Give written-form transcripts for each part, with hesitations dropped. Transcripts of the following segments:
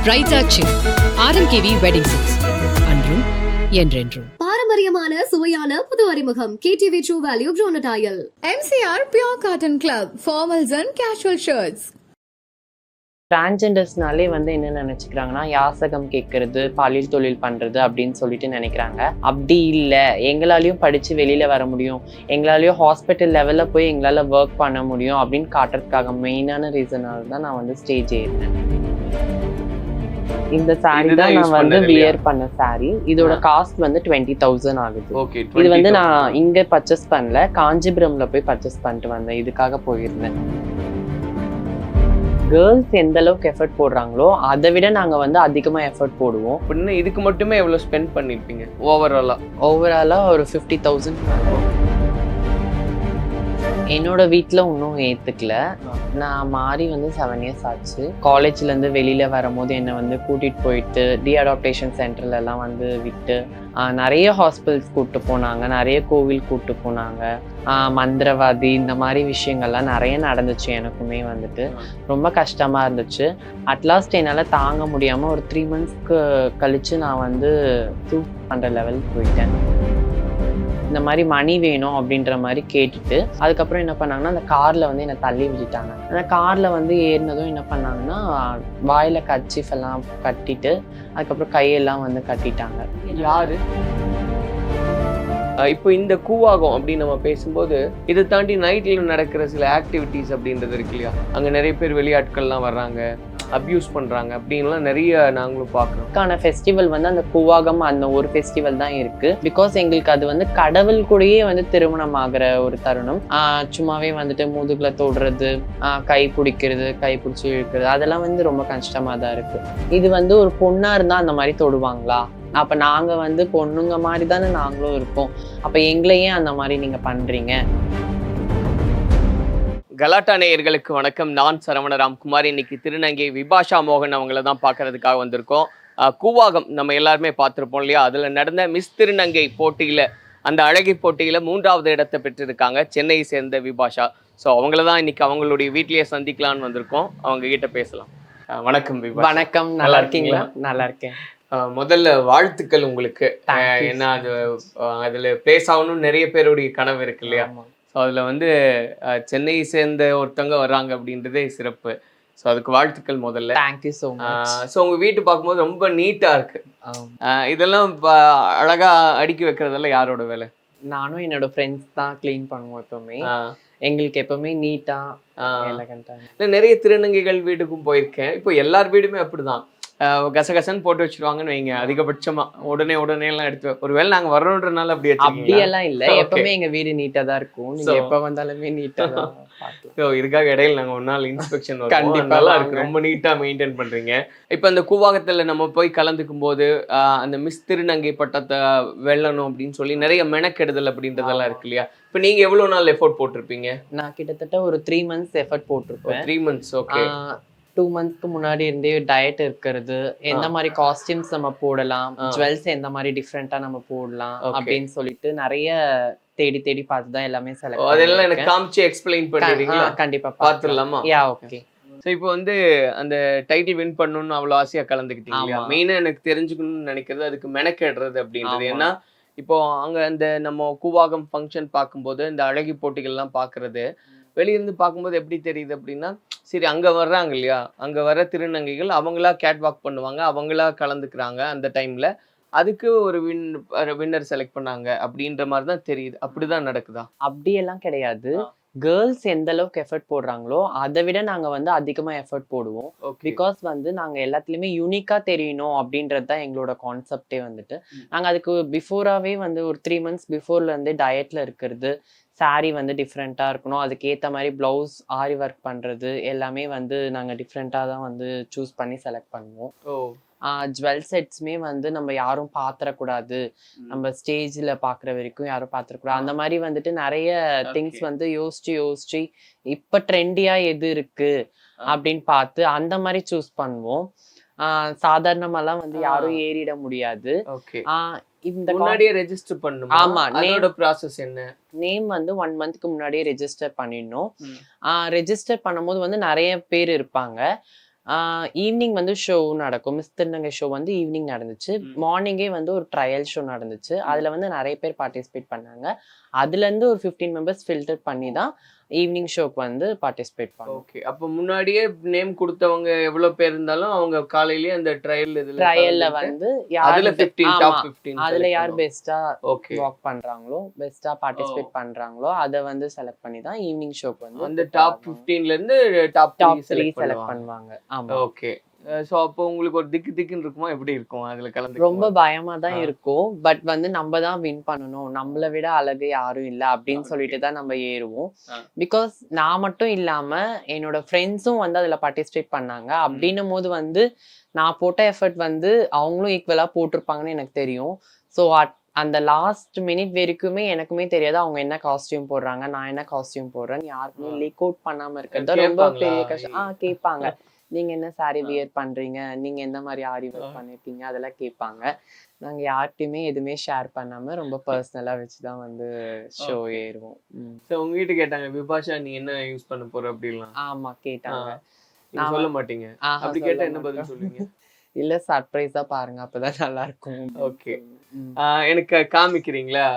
பிரைட்டாச்சி RMKV wedding silks அன்றும் என்றென்றும். பாரம்பரியமான சுவையான புது அறிமுகம் KTV True Value Gronodyl. MCR Pure Cotton Club formals and casual shirts. டிரான்ஜெண்டர்ஸ்னாலே என்ன நினைச்சுக்கிறாங்கன்னா யாசகம் கேட்கறது, பாலியல் தொழில் பண்றது அப்படின்னு சொல்லிட்டு நினைக்கிறாங்க. அப்படி இல்லை, எங்களாலையும் படிச்சு வெளியில வர முடியும், எங்களாலையும் ஹாஸ்பிட்டல் லெவல்ல போய் எங்களால ஒர்க் பண்ண முடியும் அப்படின்னு காட்டுறதுக்காக மெயினான ரீசனால தான் நான் ஸ்டேஜ் ஏறினேன். இந்த சாரி தான் நான் வியர் பண்ண சாரி. இதோட காஸ்ட் 20,000 ஆகுது. இது நான் இங்க பர்ச்சேஸ் பண்ணல, காஞ்சிபுரம்ல போய் பர்ச்சேஸ் பண்ணிட்டு வந்தேன். இதுக்காக போயிருந்தேன். கேர்ள்ஸ் எந்த அளவுக்கு எஃபர்ட் போடுறாங்களோ அதை விட நாங்கள் அதிகமாக எஃபர்ட் போடுவோம். அப்படின்னு இதுக்கு மட்டுமே எவ்வளோ ஸ்பெண்ட் பண்ணியிருப்பீங்க ஓவராலாக? ஒரு 50,000. என்னோட வீட்டில் இன்னும் ஏற்றுக்கல. நான் மாறி 7 இயர்ஸ் ஆச்சு. காலேஜ்லேருந்து வெளியில் வரும்போது என்னை கூட்டிகிட்டு போயிட்டு டீஅடாப்டேஷன் சென்டர்லலாம் விட்டு நிறைய ஹாஸ்பிட்டல்ஸ் கூப்பிட்டு போனாங்க, நிறைய கோவில் கூப்பிட்டு போனாங்க. மந்திரவாதி இந்த மாதிரி விஷயங்கள்லாம் நிறைய நடந்துச்சு. எனக்குமே ரொம்ப கஷ்டமாக இருந்துச்சு. அட்லாஸ்ட் என்னால் தாங்க முடியாமல் ஒரு 3 மந்த்ஸ்க்கு கழித்து நான் சூஸ் பண்ணுற லெவலுக்கு போயிட்டேன். இந்த மாதிரி மணி வேணும் அப்படின்ற மாதிரி கேட்டுட்டு அதுக்கப்புறம் என்ன பண்ணாங்கன்னா அந்த காரில் என்னை தள்ளி விட்டுட்டாங்க. அந்த காரில் ஏறினதும் என்ன பண்ணாங்கன்னா வாயில் கர்ச்சீஃப் எல்லாம் கட்டிட்டு அதுக்கப்புறம் கையெல்லாம் கட்டிட்டாங்க. யாரு இப்போ இந்த கூவாகம் அப்படின்னு நம்ம பேசும்போது இதை தாண்டி நைட்டில் நடக்கிற சில ஆக்டிவிட்டீஸ் அப்படின்றது இருக்கு இல்லையா? அங்கே நிறைய பேர் வெளியாட்கள்லாம் வர்றாங்க, அப்யூஸ் பண்ணுறாங்க அப்படின்லாம் நிறைய நாங்களும் பார்க்குறோம். ஃபெஸ்டிவல் அந்த கூவாகம் அந்த ஒரு ஃபெஸ்டிவல் தான் இருக்கு. பிகாஸ் எங்களுக்கு அது கடவுள் கூடயே திருமணம் ஆகிற ஒரு தருணம். சும்மாவே முதுகுல தொடுறது, கை பிடிக்கிறது, கை பிடிச்சி இழுக்கிறது, அதெல்லாம் ரொம்ப கஷ்டமா தான் இருக்கு. இது ஒரு பொண்ணா இருந்தா அந்த மாதிரி தொடுவாங்களா? அப்ப நாங்க பொண்ணுங்க மாதிரி தானே நாங்களும் இருக்கோம். அப்ப எங்களையே அந்த மாதிரி நீங்க பண்றீங்க. கலாட்டா நேயர்களுக்கு வணக்கம். நான் சரவண ராம்குமார். இன்னைக்கு திருநங்கை விபாஷா மோகன் அவங்கள தான் பார்க்கறதுக்காக வந்திருக்கோம். கூவாகம் நம்ம எல்லாருமே பார்த்துருப்போம் இல்லையா? அதில் நடந்த மிஸ் திருநங்கை போட்டியில், அந்த அழகி போட்டியில் 3வது இடத்தை பெற்றிருக்காங்க சென்னையை சேர்ந்த விபாஷா. ஸோ அவங்கள தான் இன்னைக்கு அவங்களுடைய வீட்லேயே சந்திக்கலான்னு வந்திருக்கோம். அவங்க கிட்ட பேசலாம். வணக்கம் விபாஷா. வணக்கம், நல்லா இருக்கீங்களா? நல்லா இருக்கேன். முதல்ல வாழ்த்துக்கள் உங்களுக்கு. ஏன்னா அதில் பிளேஸ் ஆகணும்னு நிறைய பேருடைய கனவு இருக்கு இல்லையா? ஸோ அதில் சென்னையை சேர்ந்த ஒருத்தவங்க வர்றாங்க அப்படின்றதே சிறப்பு. ஸோ அதுக்கு வாழ்த்துக்கள் முதல்ல. Thank you so much. ஸோ உங்கள் வீட்டு பார்க்கும்போது ரொம்ப நீட்டாக இருக்கு. இதெல்லாம் அழகா அடுக்கி வைக்கிறதெல்லாம் யாரோட வேலை? நானும் என்னோட ஃப்ரெண்ட்ஸ் தான் க்ளீன் பண்ணுவோம். எப்பவுமே எங்களுக்கு எப்பவுமே நீட்டா எலகண்டா. நிறைய திருநங்கைகள் வீட்டுக்கும் போயிருக்கேன். இப்போ எல்லார் வீடுமே அப்படிதான் கசகசன்னு போட்டு வச்சிருவாங்கன்னு வைங்க. அதிகபட்சமா உடனே எல்லாம் எடுத்து, ஒருவேளை நாங்க வர்றோன்றனால அப்படியெல்லாம் இல்ல, எப்பவுமே எங்க வீடு நீட்டா தான் இருக்கும். நீங்க எப்ப வந்தாலுமே நீட்டா தான். இதுக்காக இடையில நாங்க ஒரு நாள் இன்ஸ்பெக்ஷன் நல்லா இருக்கு, ரொம்ப நீட்டா மெயின்டைன் பண்றீங்க. இப்ப அந்த கூவாகத்துல நம்ம போய் கலந்துக்கும் போது அந்த மிஸ் திருநங்கை பட்டத்தை வெல்லணும் அப்படின்னு சொல்லி நிறைய மெனக்கெடுதல் அப்படின்றதெல்லாம் இருக்கு இல்லையா? இப்ப நீங்க எவ்வளவு நாள் எஃபோர்ட் போட்டிருப்பீங்க? நான் கிட்டத்தட்ட ஒரு 3 மந்த்ஸ் எஃபர்ட் போட்டிருப்பேன். 3 மந்த்ஸ். ஓகே. 2 மந்த்ஸ்க்கு முன்னாடி இருந்தே டயட் இருக்கிறது, எந்த மாதிரி காஸ்டியூம்ஸ் நம்ம போடலாம், ஜுவல்ஸ் எந்த மாதிரி டிஃப்ரெண்டா நம்ம போடலாம் அப்படின்னு சொல்லிட்டு நிறைய தேடி தேடி பார்த்து தான் எல்லாமே செலக்ட். அதெல்லாம் எனக்கு காமிச்சு எக்ஸ்பிளைன் பண்ணுவீங்களா? கண்டிப்பா பார்த்துடலாமா? யா, ஓகே. ஸோ இப்போ அந்த டைட்டில் வின் பண்ணணும்னு அவ்வளோ ஆசையாக கலந்துக்கிட்டீங்க. மெயினாக எனக்கு தெரிஞ்சுக்கணும்னு நினைக்கிறது அதுக்கு மெனக்கேடுறது அப்படின்றது. ஏன்னா இப்போ அங்கே அந்த நம்ம கூவாகம் ஃபங்க்ஷன் பார்க்கும்போது இந்த அழகி போட்டிகள்லாம் பார்க்கறது வெளியிருந்து பார்க்கும்போது எப்படி தெரியுது அப்படின்னா, சரி அங்கே வர்றாங்க இல்லையா, அங்கே வர திருநங்கைகள் அவங்களா கேட் வாக் பண்ணுவாங்க, அவங்களா கலந்துக்கிறாங்க அந்த டைமில், அதுக்கு ஒரு வின்னர் செலக்ட் பண்ணாங்க அப்படின்ற மாதிரி தான் தெரியுது. அப்படிதான் நடக்குதா? அப்படியெல்லாம் கிடையாது. கேர்ள்ஸ் எந்த அளவுக்கு எஃபர்ட் போடுறாங்களோ அதை விட நாங்க அதிகமா எஃபர்ட் போடுவோம். பிகாஸ் நாங்க எல்லாத்துலயுமே யூனிக்கா தெரியணும் அப்படின்றது தான் எங்களோட கான்செப்டே. நாங்க அதுக்கு பிஃபோராவே ஒரு 3 மந்த்ஸ் பிஃபோர்ல இருந்தே டயட்ல இருக்கிறது, சாரி டிஃப்ரெண்டா இருக்கணும், அதுக்கு ஏத்த மாதிரி பிளவுஸ் ஆரி ஒர்க் பண்றது எல்லாமே நாங்க டிஃப்ரெண்டா தான் சூஸ் பண்ணி செலக்ட் பண்ணுவோம். ஜுவல் செட்ஸ்மே நம்ம யாரும் பாத்திரக்கூடாது, நம்ம ஸ்டேஜ்ல பாக்குற வரைக்கும் யாரும் பாத்திரக்கூடாது, அந்த மாதிரி நிறைய திங்ஸ் யோசிச்சு இப்ப ட்ரெண்டியா எது இருக்கு அப்படின்னு பார்த்து அந்த மாதிரி சூஸ் பண்ணுவோம். சாதாரணமாலாம் யாரும் ஏறிட முடியாது. இந்த முன்னாடியே ரெஜிஸ்டர் பண்ணனும். ஆமா, அதோட process என்ன? நேம் 1 மந்த்க்கு முன்னாடியே ரெஜிஸ்டர் பண்ணிடணும். ரெஜிஸ்டர் பண்ணும்போது நிறைய பேர் இருப்பாங்க. ஈவினிங் வந்து ஷோ நடக்கும். மிஸ் திருநங்கை ஷோ வந்து ஈவினிங் நடந்துச்சு. மார்னிங்கே வந்து ஒரு ட்ரையல் ஷோ நடந்துச்சு. அதுல வந்து நிறைய பேர் பார்ட்டிசிபேட் பண்ணாங்க. அதுலேருந்து ஒரு 15 மெம்பர்ஸ் ஃபில்டர் பண்ணி தான் ஈவினிங் ஷோக்கு வந்து பார்ட்டிசிபேட் பண்ணோம். ஓகே. அப்ப முன்னாடியே நேம் கொடுத்தவங்க எவ்வளவு பேர் இருந்தாலும் அவங்க காலையிலேயே அந்த ட்ரையல்ல வந்து அதுல 15 டாப் 15 அதுல யார் பெஸ்டா ஓகே வாக் பண்றாங்களோ, பெஸ்டா பார்ட்டிசிபேட் பண்றாங்களோ அத வந்து செலக்ட் பண்ணி தான் ஈவினிங் ஷோக்கு வந்து அந்த டாப் 15ல இருந்து டாப் 3 செலக்ட் செலக்ட் பண்ணுவாங்க. ஆமா. ஓகே. சோ அப்போ உங்களுக்கு ஒரு திக்குன்னு இருக்குமா? எப்படி இருக்கும் அதுல கலந்து? ரொம்ப பயமா தான் இருக்கும். பட் வந்து நம்ம தான் வின் பண்ணணும், நம்மளை விட அழகு யாரும் இல்ல அப்படின்னு சொல்லிட்டு தான் நம்ம ஏறுவோம். பிகாஸ் நான் மட்டும் இல்லாம என்னோட ஃப்ரெண்ட்ஸும் வந்து அதுல பார்ட்டிசிபேட் பண்ணாங்க. அப்படின்னும் போது வந்து நான் போட்ட எஃபர்ட் வந்து அவங்களும் ஈக்குவலா போட்டிருப்பாங்கன்னு எனக்கு தெரியும். ஸோ அந்த லாஸ்ட் மினிட் வரைக்குமே எனக்குமே தெரியாது அவங்க என்ன காஸ்டியூம் போடுறாங்க, நான் என்ன காஸ்டியூம் போடுறேன்னு யாருக்குமே லீக் அவுட் பண்ணாம இருக்கிறது ரொம்ப பெரிய கஷ்டம். கேட்பாங்க, நீங்க என்ன சாரி வியர் பண்றீங்க, நீங்க எந்த மாதிரி ஆரி ஒர்க் பண்ணிருக்கீங்க, அதெல்லாம் கேட்பாங்க. நாங்க யார்கிட்டயுமே எதுவுமே ஷேர் பண்ணாம ரொம்ப பர்சனலா வச்சுதான் வந்து ஷோ ஏறுவோம். உங்ககிட்ட கேட்டாங்க, விபாஷா நீ என்ன யூஸ் பண்ண போற அப்படிலாம்? ஆமா கேட்டாங்க. நீங்க சொல்ல மாட்டீங்க. அப்படி கேட்டா என்ன பதில் சொல்லுவீங்க? இல்ல சர்ப்ரைஸா பாருங்க, அப்பதான் நல்லா இருக்கும். ஓகே. எனக்கு காமிக்கிறீங்களா?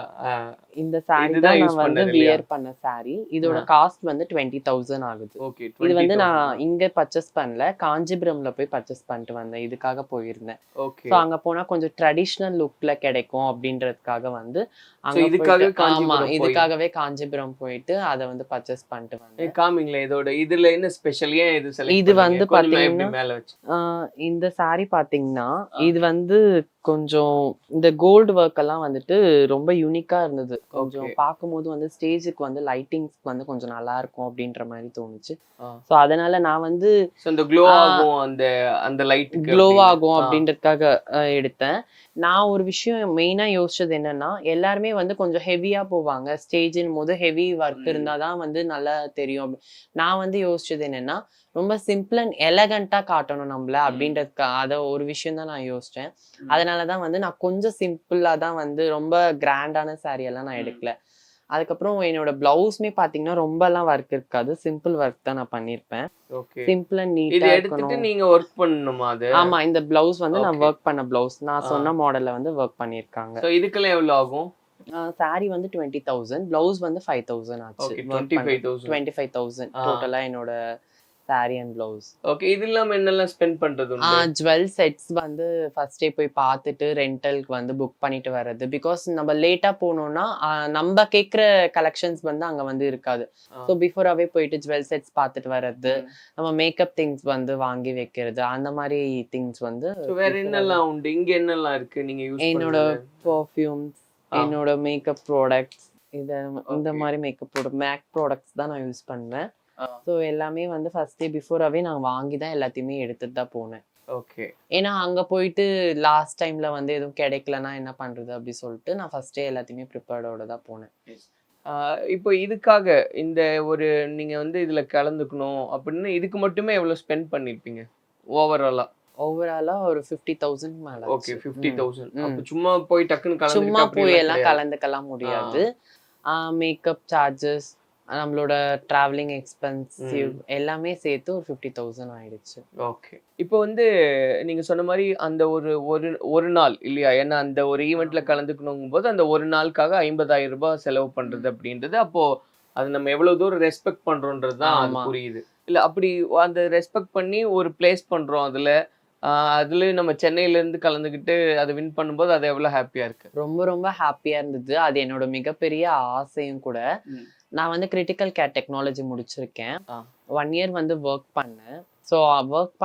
இந்த சாரி தான் நான் வந்து வியர் பண்ண சாரி. இதோட காஸ்ட் வந்து 20,000 ஆகுது. ஓகே. இது வந்து நான் இங்க பர்ச்சேஸ் பண்ணல, காஞ்சிபுரம்ல போய் பர்ச்சேஸ் பண்ணிட்டு வந்தேன். இதுக்காக போயிருந்தேன். ஓகே. சோ அங்க போனா கொஞ்சம் ட்ரெடிஷனல் லுக்ல கிடைக்கும் அப்படின்றதுக்காக வந்து அங்க இதுக்காகவே காஞ்சிபுரம் போயிட்டு அத வந்து பர்ச்சேஸ் பண்ணிட்டு வந்தேன். காமிங்களே இதோட இதுல என்ன ஸ்பெஷல்? ஏன் இது செலக்ட்? இது வந்து பாத்தீங்கன்னா மேல வச்சு இந்த சாரி பாத்தீங்கன்னா இது வந்து கொஞ்சம் இந்த கோல்டு ஒர்க் எல்லாம் வந்துட்டு ரொம்ப யூனிக்கா இருந்தது. கொஞ்சம் பார்க்கும்போது வந்து ஸ்டேஜுக்கு வந்து லைட்டிங்ஸ்க்கு வந்து கொஞ்சம் நல்லா இருக்கும் அப்படின்ற மாதிரி தோணுச்சு. சோ அதனால நான் வந்து அந்த க்ளோ ஆகும், அந்த லைட் க்ளோ ஆகும் அப்படின்றதுக்காக எடுத்தேன். நான் ஒரு விஷயம் மெயினா யோசிச்சது என்னன்னா, எல்லாருமே வந்து கொஞ்சம் ஹெவியா போவாங்க. ஸ்டேஜின் போது ஹெவி ஒர்க் இருந்தாதான் வந்து நல்லா தெரியும். நான் வந்து யோசிச்சது என்னன்னா, ரொம்ப சிம்பிள் அண்ட் எலகண்டா காட்டணும் நம்மள அப்படின்றதுக்கு அத ஒரு விஷயம் தான் நான் யோசிச்சேன். அதனாலதான் வந்து நான் கொஞ்சம் சிம்பிளா தான் வந்து ரொம்ப கிராண்டான சாரி எல்லாம் நான் எடுக்கல. அதுக்கப்புறம் என்னோட பிளவுஸ்மே பாத்தீங்கன்னா ரொம்ப எல்லாம் ஒர்க் இருக்காது, சிம்பிள் ஒர்க் தான் நான் பண்ணிருப்பேன். சிம்பிள் அண்ட் நீட்டா இருக்கணும். நீங்க ஒர்க் பண்ணணுமா அது? ஆமா, இந்த பிளவுஸ் வந்து நான் ஒர்க் பண்ண பிளவுஸ், நான் சொன்ன மாடல்ல வந்து ஒர்க் பண்ணிருக்காங்க. சோ இதுக்கெல்லாம் எவ்வளவு ஆகும்? சாரி வந்து 20,000, பிளவுஸ் வந்து 5,000 ஆச்சு. 25,000 டோட்டலா என்னோட சாரி அண்ட் பிளவுஸ். ஓகே. இது இல்லாம என்னெல்லாம் ஸ்பெண்ட் பண்றது உண்டு? ஜுவல் செட்ஸ் வந்து ஃபர்ஸ்டே போய் பார்த்துட்டு ரெண்டலுக்கு வந்து புக் பண்ணிட்டு வர்றது. பிகாஸ் நம்ம லேட்டா போனோம்னா நம்ம கேட்குற கலெக்ஷன்ஸ் வந்து அங்க வந்து இருக்காது. ஸோ பிஃபோராகவே போயிட்டு ஜுவல் செட்ஸ் பார்த்துட்டு வர்றது, நம்ம மேக்கப் திங்ஸ் வந்து வாங்கி வைக்கிறது, அந்த மாதிரி திங்ஸ் வந்து. வேற என்னெல்லாம் உண்டு இங்க? என்னெல்லாம் இருக்கு நீங்க யூஸ் பண்றது? என்னோட பர்ஃப்யூம்ஸ், என்னோட மேக்கப் ப்ராடக்ட்ஸ், இந்த மாதிரி மேக்கப் மேக் ப்ராடக்ட்ஸ் தான் நான் யூஸ் பண்ணுவேன். ஸோ எல்லாமே வந்து ஃபர்ஸ்ட் டே பிஃபோராகவே நான் வாங்கி தான் எல்லாத்தையுமே எடுத்துட்டு தான் போனேன். ஓகே. ஏன்னா அங்க போயிட்டு லாஸ்ட் டைம்ல வந்து எதுவும் கிடைக்கலன்னா என்ன பண்றது அப்படி சொல்லிட்டு நான் ஃபர்ஸ்ட் டே எல்லாத்தையுமே ப்ரிப்பேர்டோட தான் போனேன். இப்போ இதுக்காக இந்த ஒரு நீங்க வந்து இதுல கலந்துக்கணும் அப்படின்னு இதுக்கு மட்டுமே எவ்வளவு ஸ்பெண்ட் பண்ணிருப்பீங்க ஓவராலா? ஒரு 50,000 மேல. ஓகே. 50,000. அப்ப சும்மா போய் டக்குன்னு சும்மா போய் எல்லாம் கலந்துக்கலாம் முடியாது. மேக்கப் சார்ஜஸ், நம்மளோட டிராவலிங் எக்ஸ்பென்சிவ் எல்லாமே சேர்த்து ஒரு 50,000 ஆயிடுச்சு. ஓகே. இப்போ வந்து நீங்க சொன்ன மாதிரி அந்த ஒரு நாள் இல்லையா? ஏன்னா அந்த ஒரு ஈவெண்ட்ல கலந்துக்கணும் போது அந்த ஒரு நாளுக்காக 50,000 ரூபாய் செலவு பண்றது அப்படின்றது, அப்போ அது நம்ம எவ்வளவு தூரம் ரெஸ்பெக்ட் பண்றோன்றது தான் புரியுது. இல்ல அப்படி அந்த ரெஸ்பெக்ட் பண்ணி ஒரு பிளேஸ் பண்றோம் அதுல நம்ம சென்னையில இருந்து கலந்துக்கிட்டு அதை வின் பண்ணும்போது அது எவ்வளவு ஹாப்பியா இருக்கு? ரொம்ப ரொம்ப ஹாப்பியா இருந்தது. அது என்னோட மிகப்பெரிய ஆசையும் கூட. நான் வந்து கிரிட்டிக்கல் கேர் டெக்னாலஜி முடிச்சிருக்கேன். 1 இயர் வந்து ஒர்க் பண்ணேன். ஸோ ஒர்க்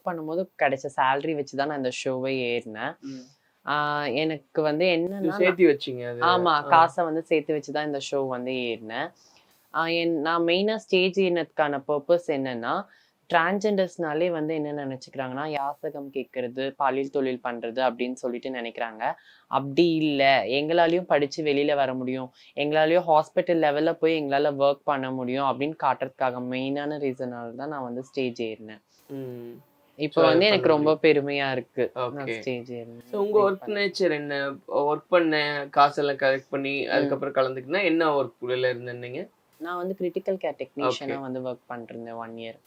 பண்ணும்போது கிடைச்ச சேலரி வச்சுதான் நான் இந்த ஷோவை ஏறினேன். எனக்கு வந்து என்னன்னா சேர்த்து வச்சிங்க? ஆமா, காசை வந்து சேர்த்து வச்சுதான் இந்த ஷோ வந்து ஏறினேன். நான் மெயினா ஸ்டேஜ் ஏறினதுக்கான பர்பஸ் என்னன்னா, டிரான்ஜெண்டர்ஸ்னாலே வந்து என்ன நினைச்சுக்கிறாங்கன்னா, யாசகம் கேட்கறது, பாலியல் தொழில் பண்றது அப்படின்னு சொல்லிட்டு நினைக்கிறாங்க. அப்படி இல்லை, எங்களாலையும் படிச்சு வெளியில வர முடியும், எங்களாலையும் ஹாஸ்பிட்டல் லெவல்ல போய் எங்களால ஒர்க் பண்ண முடியும் அப்படின்னு காட்டுறதுக்காக மெயினான ரீசனால தான் நான் வந்து ஸ்டேஜ் ஏறினேன். இப்போ வந்து எனக்கு ரொம்ப பெருமையா இருக்கு நான் ஸ்டேஜ் ஏறினேன். உங்க ஒர்க் நேச்சர் என்ன? ஒர்க் பண்ண காசெல்லாம் கலெக்ட் பண்ணி அதுக்கப்புறம் கலந்துக்கினா என்ன ஒர்க்ல இருந்தீங்க? நான் வந்து கிரிட்டிக்கல் கேர் டெக்னீஷியனா வந்து ஒர்க் பண்ணிருந்தேன் 1 இயர்.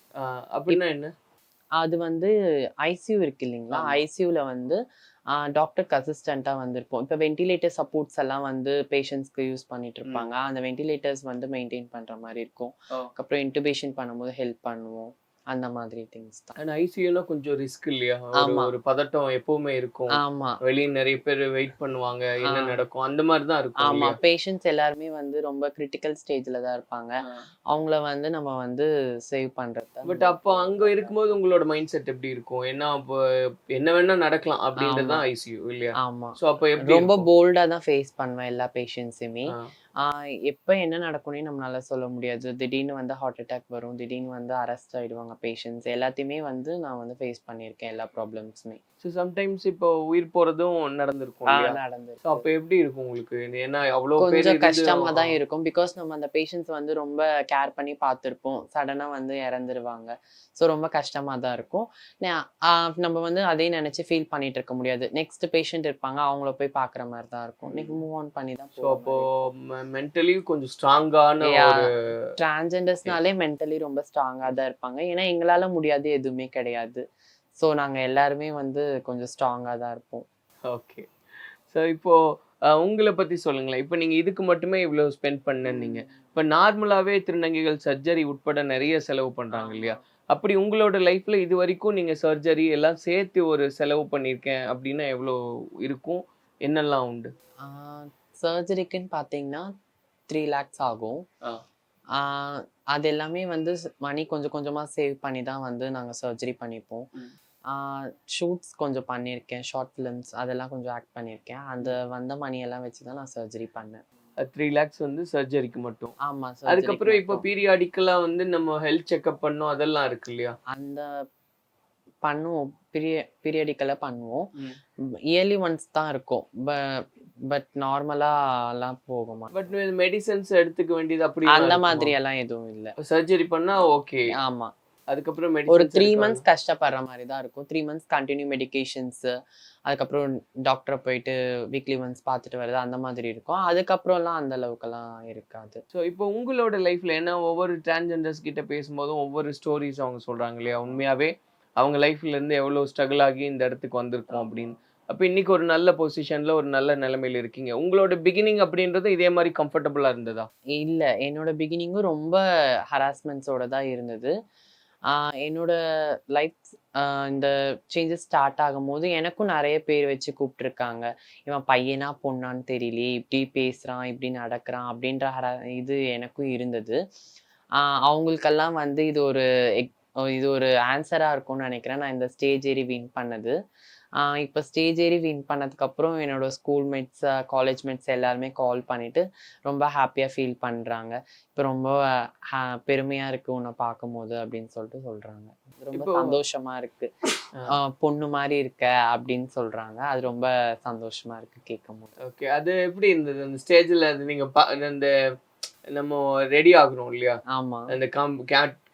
அப்படின்னா என்ன? அது வந்து ஐசியூ இருக்கு இல்லைங்களா, ஐசியூல வந்து டாக்டருக்கு அசிஸ்டண்டா வந்திருப்போம். இப்போ வென்டிலேட்டர் சப்போர்ட்ஸ் எல்லாம் வந்து பேஷண்ட்ஸ்க்கு யூஸ் பண்ணிட்டு இருப்பாங்க. அந்த வென்டிலேட்டர்ஸ் வந்து மெயின்டைன் பண்ற மாதிரி இருக்கும். அப்புறம் இன்டுபேஷன் பண்ணும்போது ஹெல்ப் பண்ணுவோம். அந்த மாதிரி திங்ஸ் தான். அண்ட் ஐசியூனா கொஞ்சம் ரிஸ்க் இல்லையா? ஆமா. ஒரு பதட்டம் எப்பவுமே இருக்கும். ஆமா. வெளிய நிறைய பேர் வெயிட் பண்ணுவாங்க, என்ன நடக்கும் அந்த மாதிரி தான் இருக்கும் ஆமா. இல்லையா? பேஷண்ட்ஸ் எல்லாருமே வந்து ரொம்ப கிரிட்டிக்கல் ஸ்டேஜ்ல தான் இருப்பாங்க. அவங்கள வந்து நம்ம வந்து சேவ் பண்றது தான். பட் அப்போ அங்க இருக்கும்போது உங்களோட மைண்ட் செட் எப்படி இருக்கும்? ஏன்னா அப்போ என்ன வேணா நடக்கலாம் அப்படின்றது தான் ஐசியூ இல்லையா? ஆமா. சோ அப்போ எப்படி ரொம்ப இருக்கும்? போல்டா தான் ஃபேஸ் பண்ணுவேன் எல்லா பேஷண்ட்ஸுமே. ஆ. எப்ப என்ன நடக்கும்னே நம்மளால சொல்ல முடியாது. திடீர்னு வந்து ஹார்ட் அட்டாக் வரும். திடீர்னு வந்து அரெஸ்ட் ஆயிடுவாங்க பேஷண்ட்ஸ். எல்லாத்தையுமே வந்து நான் வந்து ஃபேஸ் பண்ணியிருக்கேன் எல்லா ப்ராப்ளம்ஸுமே. ஸோ சம்டைம்ஸ் இப்போ உயிர் போறதும் நடந்திருக்கும் இல்லையா? ஸோ நடந்திருக்கு. அப்போ எப்படி இருக்கும் உங்களுக்கு? ஏன்னா அவ்வளோ பேர் கொஞ்சம் இருந்து கஷ்டமா தான் இருக்கும். பிகாஸ் நம்ம அந்த பேஷண்ட்ஸ் வந்து ரொம்ப கேர் பண்ணி பார்த்திருப்போம். சடனா வந்து இறந்துருவாங்க. ஸோ ரொம்ப கஷ்டமா தான் இருக்கும். நம்ம வந்து அதே நினைச்சு ஃபீல் பண்ணிட்டு இருக்க முடியாது. நெக்ஸ்ட் பேஷண்ட் இருப்பாங்க. அவங்கள போய் பார்க்குற மாதிரி தான் இருக்கும். இன்னைக்கு மூவ் ஆன் பண்ணி தான் ஸோ அப்போ மென்டலி கொஞ்சம் ஸ்ட்ராங்கான ஒரு டிரான்ஜெண்டர்ஸ்னாலே மென்டலி ரொம்ப ஸ்ட்ராங்கா தான் இருப்பாங்க. ஏன்னா எங்களால முடியாது எதுவுமே கிடையாது. ஸோ நாங்க எல்லாருமே வந்து கொஞ்சம் ஸ்ட்ராங்கா தான் இருப்போம். ஓகே. ஸோ இப்போ உங்களை பத்தி சொல்லுங்களேன். இப்போ நீங்க இதுக்கு மட்டுமே இவ்வளவு ஸ்பெண்ட் பண்ணீங்க. இப்போ நார்மலாவே திருநங்கைகள் சர்ஜரி உட்பட நிறைய செலவு பண்றாங்க இல்லையா? அப்படி உங்களோட லைஃப்ல இது வரைக்கும் நீங்க சர்ஜரி எல்லாம் சேர்த்து ஒரு செலவு பண்ணியிருக்கேன் அப்படின்னா எவ்வளோ இருக்கும்? என்னெல்லாம் உண்டு? சர்ஜரிக்குன்னு பார்த்தீங்கன்னா 3 lakhs ஆகும். அது எல்லாமே வந்து மணி கொஞ்சம் கொஞ்சமா சேவ் பண்ணி தான் வந்து நாங்க சர்ஜரி பண்ணிப்போம். ஷூட்ஸ் கொஞ்சம் பண்ணியிருக்கேன். ஷார்ட் ஃபிலிம்ஸ் அதெல்லாம் கொஞ்சம் ஆக்ட் பண்ணியிருக்கேன். அந்த வந்த மணியெல்லாம் வச்சு தான் நான் சர்ஜரி பண்ணேன். 3 lakhs வந்து சர்ஜரிக்கு மட்டும். ஆமா. அதுக்கப்புறம் இப்போ பீரியாடிக்கலா வந்து நம்ம ஹெல்த் செக்அப் பண்ணோம் அதெல்லாம் இருக்கு இல்லையா? அந்த பண்ணுவோம். பீரியடிக்கலா பண்ணுவோம். இயர்லி ஒன்ஸ் தான் இருக்கும். பட் நார்மலாலாம் போக மாட்டோம். பட் மெடிசன்ஸ் எடுத்துக்க வேண்டியது அப்படி அந்த மாதிரி எல்லாம் எதுவும் இல்ல. சர்ஜரி பண்ணா ஓகே. ஆமா. அதுக்கப்புறம் ஒரு 3 months கஷ்டப்படுற மாதிரி தான் இருக்கும். 3 months கண்டினியூ மெடிகேஷன்ஸ், அதுக்கப்புறம் டாக்டரை போயிட்டு வீக்லி ஒன்ஸ் பார்த்துட்டு வர்றது அந்த மாதிரி இருக்கும். அதுக்கப்புறம்லாம் அந்த அளவுக்குலாம் இருக்காது. ஸோ இப்போ உங்களோட லைஃப்ல ஏன்னா ஒவ்வொரு டிரான்ஜெண்டர்ஸ் கிட்ட பேசும்போதும் ஒவ்வொரு ஸ்டோரிஸ் அவங்க சொல்றாங்க இல்லையா? உண்மையாவே அவங்க லைஃப்ல இருந்து எவ்வளவு ஸ்ட்ரகிள் ஆகி இந்த இடத்துக்கு வந்திருக்கோம் அப்படின்னு. அப்ப இன்னைக்கு ஒரு நல்ல பொசிஷன்ல ஒரு நல்ல நிலைமையில இருக்கீங்க. உங்களோட பிகினிங் அப்படின்றது இதே மாதிரி கம்ஃபர்டபுளா இருந்ததா? இல்ல. என்னோட பிகினிங்கும் ரொம்ப ஹராஸ்மெண்ட்ஸோட தான் இருந்தது. என்னோட லைஃப் இந்த சேஞ்சஸ் ஸ்டார்ட் ஆகும்போது எனக்கும் நிறைய பேர் வச்சு கூப்பிட்டுருக்காங்க. இவன் பையனா பொண்ணான்னு தெரியலையே, இப்படி பேசுறான், இப்படி நடக்கிறான் அப்படின்ற இது எனக்கும் இருந்தது. அவங்களுக்கெல்லாம் வந்து இது ஒரு ஆன்சரா இருக்கும்னு நினைக்கிறேன். நான் இந்த ஸ்டேஜ் ஏறி வின் பண்ணது. இப்போ ஸ்டேஜ் ஏறி வின் பண்ணதுக்கப்புறம் என்னோட ஸ்கூல் மேட்ஸ், காலேஜ் மேட்ஸ் எல்லாருமே கால் பண்ணிட்டு ரொம்ப ஹாப்பியாக ஃபீல் பண்ணுறாங்க. இப்போ ரொம்ப பெருமையா இருக்கு உன்னை பார்க்கும்போது அப்படின்னு சொல்லிட்டு சொல்றாங்க. ரொம்ப சந்தோஷமா இருக்கு. பொண்ணு மாதிரி இருக்க அப்படின்னு சொல்றாங்க. அது ரொம்ப சந்தோஷமா இருக்கு கேட்கும்போது. ஓகே. அது எப்படி இருந்தது அந்த ஸ்டேஜ்ல? அது நீங்க அந்த நம்ம ரெடி ஆகுறோம் இல்லையா? ஆமா. அந்த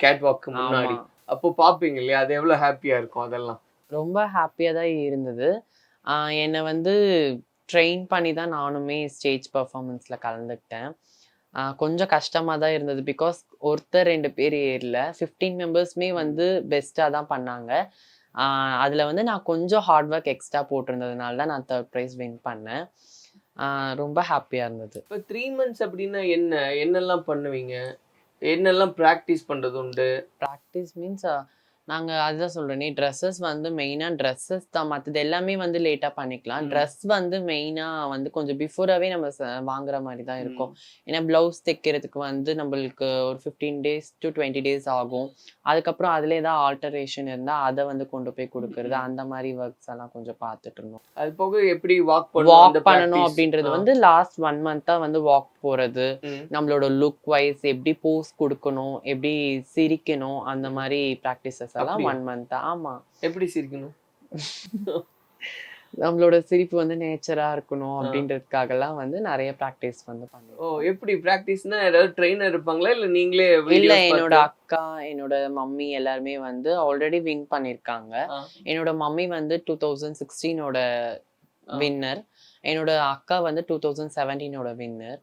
கேட் வாக்கு முன்னாடி அப்போ பாப்பீங்க இல்லையா? அது எவ்வளவு ஹாப்பியா இருக்கும் அதெல்லாம்? ரொம்ப ஹாப்பியா தான் இருந்தது. என்னை வந்து ட்ரெயின் பண்ணி தான் நானுமே ஸ்டேஜ் பெர்ஃபார்மன்ஸ்ல கலந்துக்கிட்டேன். கொஞ்சம் கஷ்டமா தான் இருந்தது. பிகாஸ் ஒருத்தர் 2 பேர் ஏறல. 15 மெம்பர்ஸுமே வந்து பெஸ்ட்டாக தான் பண்ணாங்க. அதில் வந்து நான் கொஞ்சம் ஹார்ட் ஒர்க் எக்ஸ்ட்ரா போட்டிருந்ததுனால தான் நான் 3rd ப்ரைஸ் வின் பண்ணேன். ரொம்ப ஹாப்பியாக இருந்தது. இப்போ 3 months அப்படின்னா என்னெல்லாம் பண்ணுவீங்க? என்னெல்லாம் ப்ராக்டிஸ் பண்ணுறது உண்டு? ப்ராக்டிஸ் மீன்ஸ் நாங்கள் அதுதான் சொல்கிறேனே, ட்ரெஸ்ஸஸ் வந்து மெயினாக ட்ரெஸ்ஸஸ் தான். மற்றது எல்லாமே வந்து லேட்டாக பண்ணிக்கலாம். ட்ரெஸ் வந்து மெயினாக வந்து கொஞ்சம் பிஃபோராகவே நம்ம வாங்குற மாதிரி தான் இருக்கும். ஏன்னா ப்ளவுஸ் தைக்கிறதுக்கு வந்து நம்மளுக்கு ஒரு 15 days to 20 days ஆகும். அதுக்கப்புறம் அதில் ஏதாவது ஆல்டரேஷன் இருந்தால் அதை வந்து கொண்டு போய் கொடுக்கறது, அந்த மாதிரி ஒர்க்ஸ் எல்லாம் கொஞ்சம் பார்த்துட்டு இருந்தோம். அது போக எப்படி வாக் பண்ணணும் அப்படின்றது வந்து லாஸ்ட் 1 month வந்து வாக் போகிறது, நம்மளோட லுக் வைஸ் எப்படி போஸ் கொடுக்கணும், எப்படி சிரிக்கணும், அந்த மாதிரி ப்ராக்டிசஸ் எல்லாம் 1 month. ஆமா. எப்படி சிரிக்கணும்? நம்மளோட சிரிப்பு வந்து நேச்சரா இருக்கணும் அப்படின்றதுக்காகலாம் வந்து நிறைய ப்ராக்டிஸ் வந்து பண்ணுவோம். ஓ, எப்படி ப்ராக்டிஸ்னா யாராவது ட்ரெயினர் இருப்பாங்களா இல்ல நீங்களே? இல்ல, என்னோட அக்கா, என்னோட மம்மி எல்லாருமே வந்து ஆல்ரெடி வின் பண்ணிருக்காங்க. என்னோட மம்மி வந்து 2016 வின்னர். என்னோட அக்கா வந்து 2017 வின்னர்.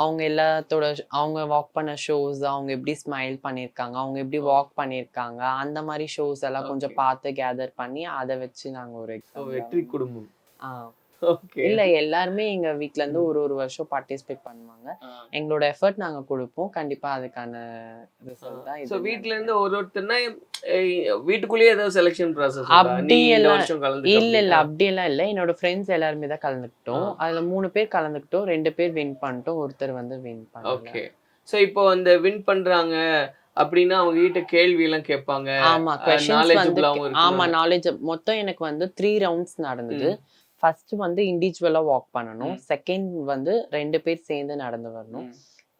அவங்க எல்லாத்தோட அவங்க வாக் பண்ண ஷோஸ், அவங்க எப்படி ஸ்மைல் பண்ணியிருக்காங்க, அவங்க எப்படி வாக் பண்ணியிருக்காங்க, அந்த மாதிரி ஷோஸ் எல்லாம் கொஞ்சம் பார்த்து கேதர் பண்ணி அதை வச்சு நாங்கள் ஒரு வெற்றி குடும்பம். ஓகே. இல்ல எல்லாருமே எங்க வீட்ல இருந்து ஒரு வருஷம் பார்ட்டிசிபேட் பண்ணுவாங்க. எங்களோட எஃபர்ட் நாங்க கொடுப்போம். கண்டிப்பா அதுக்கான ரிசல்ட் தான் சோ இது. வீட்ல இருந்து ஒருத்தர்னா வீட்டுக்குள்ளேயே ஏதாவது செலக்ஷன் process அப்படி இந்த எல்லாம் வருஷம் கலந்துக்க இல்ல அப்படியெல்லாம் இல்ல. என்னோட ஃப்ரெண்ட்ஸ் எல்லாருமே தான் கலந்துக்கிட்டோம். அதுல 3 பேர் கலந்துக்கிட்டோம், 2 பேர் வின் பண்ணிட்டோம், ஒருத்தர் வந்து வின் பண்ணல. ஓகே. சோ இப்போ அந்த வின் பண்றாங்க அப்படின்னா அவங்க கிட்ட கேள்வி எல்லாம் கேட்பாங்க. ஆமா, questions வந்து knowledgeable-ஆவும் ஆமா இருக்கணும். நாலேஜ். மொத்தம் எனக்கு வந்து 3 ரவுண்ட்ஸ் நடந்தது. ஃபர்ஸ்ட் வந்து இண்டிவிஜுவலா வாக் பண்ணணும். செகண்ட் வந்து 2 பேர் சேர்ந்து நடந்து வரணும்.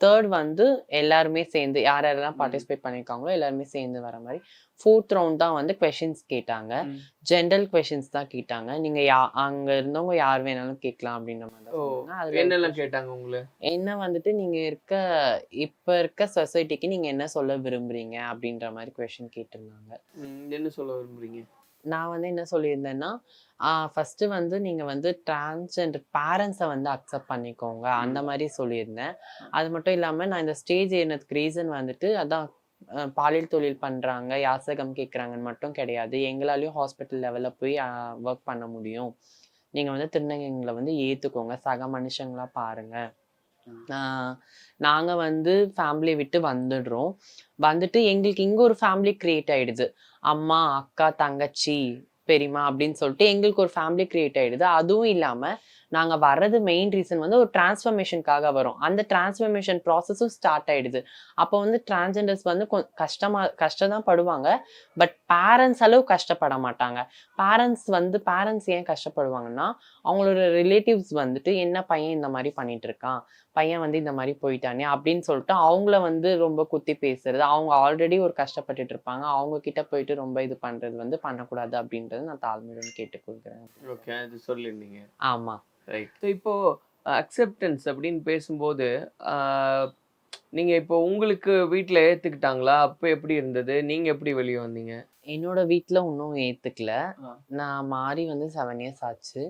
தேர்ட் வந்து எல்லாருமே சேர்ந்து யாரெல்லாம் பார்ட்டிசிபேட் பண்ணிருக்காங்களோ எல்லாருமே சேர்ந்து வர மாதிரி. ஃபோர்த் ரவுண்ட் தான் வந்து கொஸ்டின்ஸ் கேட்டாங்க. ஜெனரல் கொஸ்டின்ஸ் தான் கேட்டாங்க. நீங்க அங்க இருந்தவங்க யார் வேணாலும் கேட்கலாம் அப்படின்ற மாதிரி தான் சொன்னாங்க. அதுல என்னெல்லாம் கேட்டாங்க உங்களை? என்ன வந்துட்டு நீங்க இப்ப இருக்க சொசைட்டிக்கு நீங்க என்ன சொல்ல விரும்புறீங்க அப்படின்ற மாதிரி கொஸ்டின் கேட்டிருந்தாங்க. என்ன சொல்ல விரும்புறீங்க? நான் வந்து என்ன சொல்லியிருந்தேன்னா, ஃபர்ஸ்ட் வந்து நீங்க வந்து டிரான்ஸ்ஜெண்டர் பேரண்ட்ஸை வந்து அக்செப்ட் பண்ணிக்கோங்க அந்த மாதிரி சொல்லியிருந்தேன். அது மட்டும் இல்லாம நான் இந்த ஸ்டேஜ் ஏறினதுக்கு ரீசன் வந்துட்டு அதான் பாலியல் தொழில் பண்றாங்க, யாசகம் கேட்குறாங்கன்னு மட்டும் கிடையாது. எங்களாலையும் ஹாஸ்பிட்டல் லெவலில் போய் ஒர்க் பண்ண முடியும். நீங்க வந்து திருநங்கைகளை வந்து ஏத்துக்கோங்க, சக மனுஷங்களா பாருங்க. நாங்க வந்து ஃபேமிலி விட்டு வந்துடுறோம். வந்துட்டு எங்களுக்கு இங்க ஒரு ஃபேமிலி கிரியேட் ஆயிடுது. அம்மா, அக்கா, தங்கச்சி, பெரியம்மா அப்படின்னு சொல்லிட்டு எங்களுக்கு ஒரு ஃபேமிலி கிரியேட் ஆயிடுது. அதுவும் இல்லாம நாங்க வர்றது மெயின் ரீசன் வந்து ஒரு டிரான்ஸ்ஃபர்மேஷனுக்காக வரும். அந்த டிரான்ஸ்ஃபர்மேஷன் ப்ராசஸும் ஸ்டார்ட் ஆயிடுது. அப்போ வந்து டிரான்ஸ்ஜெண்டர்ஸ் வந்து கஷ்டம் தான் படுவாங்க. பட் பேரண்ட்ஸ் அளவு கஷ்டப்பட மாட்டாங்க. பேரண்ட்ஸ் ஏன் கஷ்டப்படுவாங்கன்னா, அவங்களோட ரிலேட்டிவ்ஸ் வந்துட்டு என்ன பையன் இந்த மாதிரி பண்ணிட்டு இருக்கான், பையன் வந்து இந்த மாதிரி போயிட்டானே அப்படின்னு சொல்லிட்டு அவங்கள வந்து ரொம்ப குத்தி பேசுறது. அவங்க ஆல்ரெடி ஒரு கஷ்டப்பட்டுட்டு இருப்பாங்க. அவங்க கிட்ட போயிட்டு ரொம்ப இது பண்றது வந்து பண்ணக்கூடாது அப்படின்றது நான் தாழ்மையுடன் கேட்டுக்கொள்கிறேன். ஓகே, அது சொல்லிருந்தீங்க. ஆமா, ரைட். இப்போ அக்செப்டன்ஸ் அப்படின்னு பேசும்போது நீங்க இப்போ உங்களுக்கு வீட்ல ஏத்துக்கிட்டாங்களா? அப்ப எப்படி இருந்தது? நீங்க எப்படி வெளியே வந்தீங்க? என்னோட வீட்ல இன்னும் ஏத்துக்கல. நான் மாறி வந்து 7 இயர்ஸ் ஆச்சு.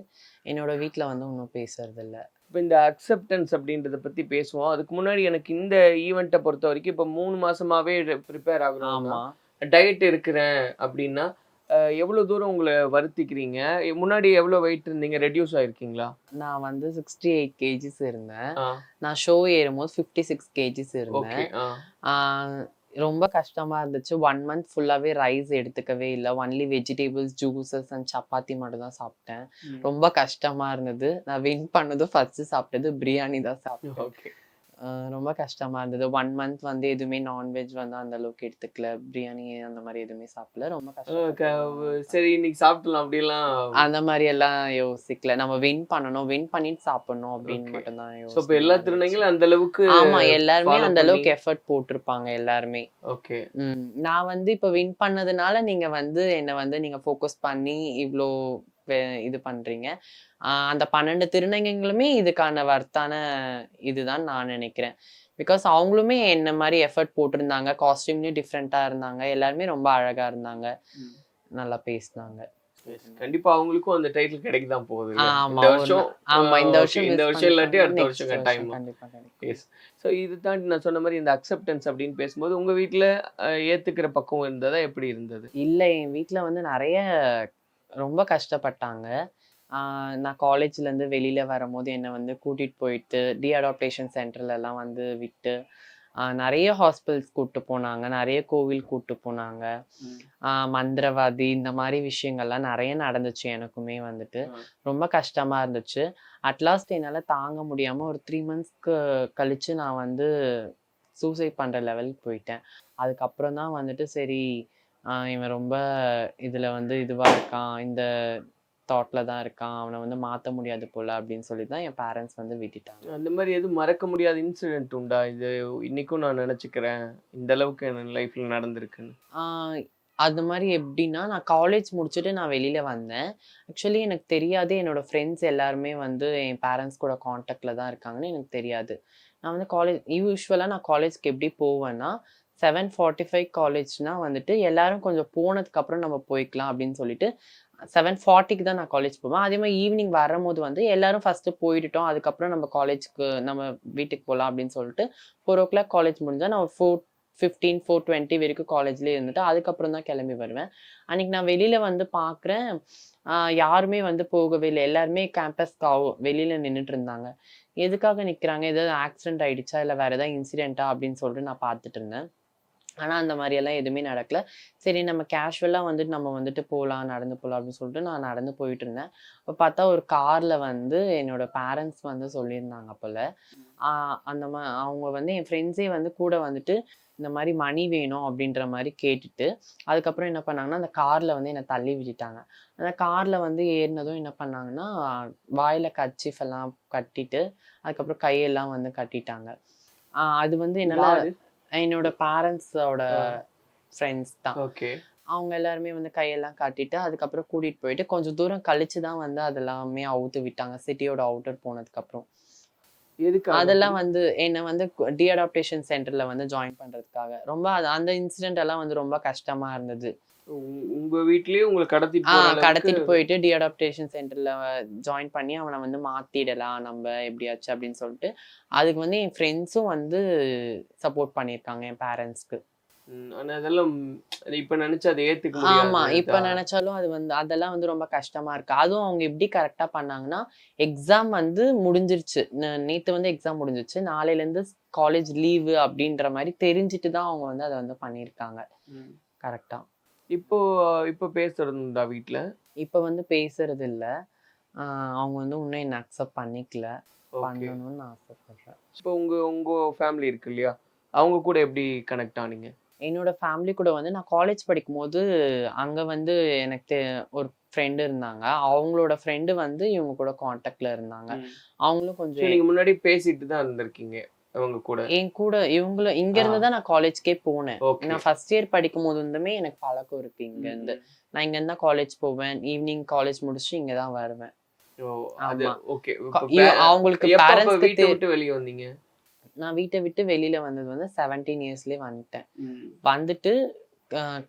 என்னோட வீட்ல வந்து இன்னும் பேசுறது இல்ல. இப்போ இந்த அக்செப்டன்ஸ் அப்படின்றத பத்தி பேசுவோம். அதுக்கு முன்னாடி எனக்கு இந்த ஈவெண்ட்டை பொறுத்த வரைக்கும் இப்போ 3 மாசமாவே ப்ரிப்பேர் ஆகுறோம். ஆமா, டயட் இருக்கிறேன் அப்படின்னா எவ்வளவு தூரம் உங்களை வருத்திக்கிறீங்க? முன்னாடி எவ்வளவு வெயிட் இருந்தீங்க? ரெடியூஸ் ஆயிருக்கீங்களா? நான் வந்து 68 கேஜிஸ் இருந்தேன். நான் ஷோ ஏறும்போது 56 கேஜிஸ் ஓகே. இருந்தேன். ரொம்ப கஷ்டமா இருந்துச்சு. 1 மந்த் ஃபுல்லாவே ரைஸ் எடுத்துக்கவே இல்லை. Only vegetables, juices and chapati மட்டும் தான் சாப்பிட்டேன். ரொம்ப கஷ்டமா இருந்தது. நான் வின் பண்ணதும் ஃபர்ஸ்ட் சாப்பிட்டது பிரியாணி தான் சாப்பிட்டேன். ஓகே. ரொம்ப கஷ்டமா இருந்தது. 1 மந்த் வந்து எதுவுமே நான்வெஜ் வந்து அந்த அளவுக்கு எடுத்துக்கல. பிரியாணி அந்த மாதிரி எதுவுமே சாப்பிடல. ரொம்ப கஷ்டம். சரி, இன்னைக்கு சாப்பிடலாம் அப்படிலாம் அந்த மாதிரி எல்லாம் யோசிக்கல. நம்ம வின் பண்ணணும், வின் பண்ணிட்டு சாப்பிடணும் அப்படின்னு மட்டும் தான் சோ இப்போ எல்லா திருநங்கைகளும் அந்த அளவுக்கு ஆமா, எல்லாருமே அந்த அளவுக்கு எஃபர்ட் போட்டிருப்பாங்க எல்லாருமே. ஓகே. நான் வந்து இப்ப வின் பண்ணதுனால நீங்க வந்து என்ன வந்து நீங்க ஃபோக்கஸ் பண்ணி இவ்ளோ இது பண்றீங்க. அந்த 12 திருநங்கைகளுமே இதுக்கான வர்த்தான இதுதான் நான் நினைக்கிறேன். பிகாஸ் அவங்களுமே என்ன மாதிரி எஃபர்ட் போட்டிருந்தாங்க. காஸ்டியூம்லயும் டிஃப்ரெண்டா இருந்தாங்க. எல்லாருமே ரொம்ப அழகா இருந்தாங்க, நல்லா பேசினாங்க. கண்டிப்பா அவங்களுக்கும் அந்த டைட்டில் கிடைக்க தான் போகுது. ஆமா, இந்த வருஷம் இந்த வருஷம் இல்லாட்டி அடுத்த வருஷம் கட்டாயமா. கண்டிப்பா. எஸ். ஸோ இது தாண்டி நான் சொன்ன மாதிரி இந்த அக்செப்டன்ஸ் அப்படின்னு பேசும்போது உங்க வீட்ல ஏத்துக்கிற பக்கம் இருந்ததா? எப்படி இருந்தது? இல்ல, என் வீட்ல வந்து நிறைய ரொம்ப கஷ்டப்பட்டாங்க. நான் காலேஜ்ல இருந்து வெளியில வரும்போது என்னை வந்து கூட்டிட்டு போயிட்டு டீஅடாப்டேஷன் சென்டர்ல எல்லாம் வந்து விட்டு நிறைய ஹாஸ்பிட்டல்ஸ் கூப்பிட்டு போனாங்க, நிறைய கோவில் கூப்பிட்டு போனாங்க. மந்திரவாதி இந்த மாதிரி விஷயங்கள்லாம் நிறைய நடந்துச்சு. எனக்குமே வந்துட்டு ரொம்ப கஷ்டமா இருந்துச்சு. அட்லாஸ்ட் என்னால தாங்க முடியாம ஒரு 3 மந்த்ஸ்க்கு கழிச்சு நான் வந்து சூசைட் பண்ற லெவலுக்கு போயிட்டேன். அதுக்கப்புறம் தான் வந்துட்டு சரி, இவன் ரொம்ப இதுல வந்து இதுவா இருக்கான், இந்த தாட்ல தான் இருக்கான், அவனை வந்து மாற்ற முடியாது போல அப்படின்னு சொல்லி தான் என் பேரண்ட்ஸ் வந்து விட்டுட்டாங்க. அந்த மாதிரி எதுவும் மறக்க முடியாத இன்சிடென்ட் உண்டா? இது இன்னைக்கும் நான் நினைச்சுக்கிறேன் இந்த அளவுக்கு என் லைஃப்ல நடந்திருக்குன்னு. அது மாதிரி எப்படின்னா, நான் காலேஜ் முடிச்சுட்டு நான் வெளியில வந்தேன். ஆக்சுவலி எனக்கு தெரியாது, என்னோட ஃப்ரெண்ட்ஸ் எல்லாருமே வந்து என் பேரண்ட்ஸ் கூட காண்டாக்ட்ல தான் இருக்காங்கன்னு எனக்கு தெரியாது. நான் வந்து யூஸ்வலாக நான் காலேஜ்க்கு எப்படி போவேன்னா 7:45 காலேஜ்னா வந்துட்டு எல்லாரும் கொஞ்சம் போனதுக்கு அப்புறம் நம்ம போய்க்கலாம் அப்படின்னு சொல்லிட்டு 7:40க்கு தான் நான் காலேஜ் போவேன். அதே மாதிரி ஈவினிங் வரும்போது வந்து எல்லாரும் ஃபர்ஸ்ட் போயிட்டோம், அதுக்கப்புறம் நம்ம காலேஜ்க்கு நம்ம வீட்டுக்கு போகலாம் அப்படின்னு சொல்லிட்டு 4:00 காலேஜ் முடிஞ்சா நான் ஒரு 4:15 4:20 வரைக்கும் காலேஜ்லேயே இருந்துட்டு அதுக்கப்புறம் தான் கிளம்பி வருவேன். அன்னைக்கு நான் வெளியில வந்து பார்க்குறேன், யாருமே வந்து போகவே இல்லை. எல்லாருமே கேம்பஸ்க்கு வெளியில நின்றுட்டு இருந்தாங்க. எதுக்காக நிற்கிறாங்க, ஏதாவது ஆக்சிடென்ட் ஆயிடுச்சா இல்லை வேற ஏதாவது இன்சிடென்ட்டா அப்படின்னு சொல்லிட்டு நான் பார்த்துட்டு இருந்தேன். ஆனா அந்த மாதிரியெல்லாம் எதுவுமே நடக்கல. சரி நம்ம கேஷுவலா வந்துட்டு நம்ம வந்துட்டு போலாம், நடந்து போலாம் அப்படின்னு சொல்லிட்டு நான் நடந்து போயிட்டு இருந்தேன். அப்ப பார்த்தா ஒரு கார்ல வந்து என்னோட பேரண்ட்ஸ் வந்து சொல்லியிருந்தாங்க போல. அந்த அவங்க வந்து என் ஃப்ரெண்ட்ஸே வந்து கூட வந்துட்டு இந்த மாதிரி மணி வேணும் அப்படின்ற மாதிரி கேட்டுட்டு, அதுக்கப்புறம் என்ன பண்ணாங்கன்னா, அந்த கார்ல வந்து என்னை தள்ளி விட்டுட்டாங்க. அந்த கார்ல வந்து ஏறினதும் என்ன பண்ணாங்கன்னா, வாயில கர்ச்சீஃப் எல்லாம் கட்டிட்டு, அதுக்கப்புறம் கையெல்லாம் வந்து கட்டிட்டாங்க. அது வந்து என்னால யாரு? என்னோட பேரண்ட்ஸோட ஃப்ரெண்ட்ஸ் தான். ஓகே. அவங்க எல்லாருமே வந்து கையெல்லாம் காட்டிட்டு அதுக்கப்புறம் கூட்டிட்டு போயிட்டு கொஞ்சம் தூரம் கழிச்சு தான் வந்து அதெல்லாமே அவுத்து விட்டாங்க சிட்டியோட அவுட்டர் போனதுக்கு அப்புறம். எதுக்காக? அதெல்லாம் வந்து என்ன வந்து டீஅடாப்டேஷன் சென்டர்ல வந்து ஜாயின் பண்றதுக்காக ரொம்ப அந்த இன்சிடென்ட் எல்லாம் வந்து ரொம்ப கஷ்டமா இருந்தது. உங்க வீட்லயே உங்களை கடத்திட்டு போற அளவுக்கு கடத்திட்டு போயிட்டு டீஅடாப்டேஷன் சென்டர்ல ஜாயின் பண்ணி அவனை வந்து மாத்திடலாம் நம்ம எப்படியாச்சும் அப்படின்னு சொல்லிட்டு அதுக்கு வந்து என் ஃப்ரெண்ட்ஸும் வந்து சப்போர்ட் பண்ணியிருக்காங்க என் பேரண்ட்ஸ்க்கு. ஆனா அதெல்லாம் இப்ப நினைச்சு அதை ஏத்துக்க ஆமா முடியாது. இப்ப நினைச்சாலும் அது வந்து அதெல்லாம் வந்து ரொம்ப கஷ்டமா இருக்கு. அதுவும் அவங்க எப்படி கரெக்டா பண்ணாங்கன்னா, எக்ஸாம் வந்து முடிஞ்சிருச்சு. நேத்து வந்து எக்ஸாம் முடிஞ்சிருச்சு. நாளையில இருந்து காலேஜ் லீவு அப்படின்ற மாதிரி தெரிஞ்சுட்டு தான் அவங்க வந்து அதை வந்து பண்ணியிருக்காங்க கரெக்டா. இப்போ இப்போ பேசுறதுண்டா வீட்ல? இப்ப வந்து பேசுறது இல்ல. அவங்க வந்து இன்னும் என்ன அக்செப்ட் பண்ணிக்கல. பண்ணணும்னு நான் ஆசைப்படுறேன். இப்போ உங்க உங்க ஃபேமிலி இருக்கு இல்லையா, அவங்க கூட எப்படி கனெக்ட் ஆனீங்க? என்னோட ஃபேமிலி கூட வந்து நான் காலேஜ் படிக்கும்போது அங்க வந்து எனக்கு ஒரு ஃப்ரெண்டு இருந்தாங்க. அவங்களோட ஃப்ரெண்டு வந்து இவங்க கூட கான்டாக்ட்ல இருந்தாங்க. அவங்களும் கொஞ்சம் நீங்க முன்னாடி பேசிட்டு தான் இருந்திருக்கீங்க அவங்க கூட? என் கூட இவங்களும் இங்க இருந்து தான் நான் காலேஜ்க்கே போனேன். Okay. நான் ஃபர்ஸ்ட் இயர் படிக்கும் போது இருந்துமே எனக்கு பழக்கம் இருக்கு இங்க இருந்து. நான் இங்க இருந்தா காலேஜ் போவேன். ஈவினிங் காலேஜ் முடிச்சுட்டு இங்க தான் வருவேன். அது ஆமா. ஓகே. அவங்களுக்கு வீட்டை பேரண்ட்ஸ்க்கு விட்டு வெளிய வந்தீங்க? நான் வீட்டை விட்டு வெளியில வந்தது வந்து 17 இயர்ஸ்லயே வந்துட்டேன். வந்துட்டு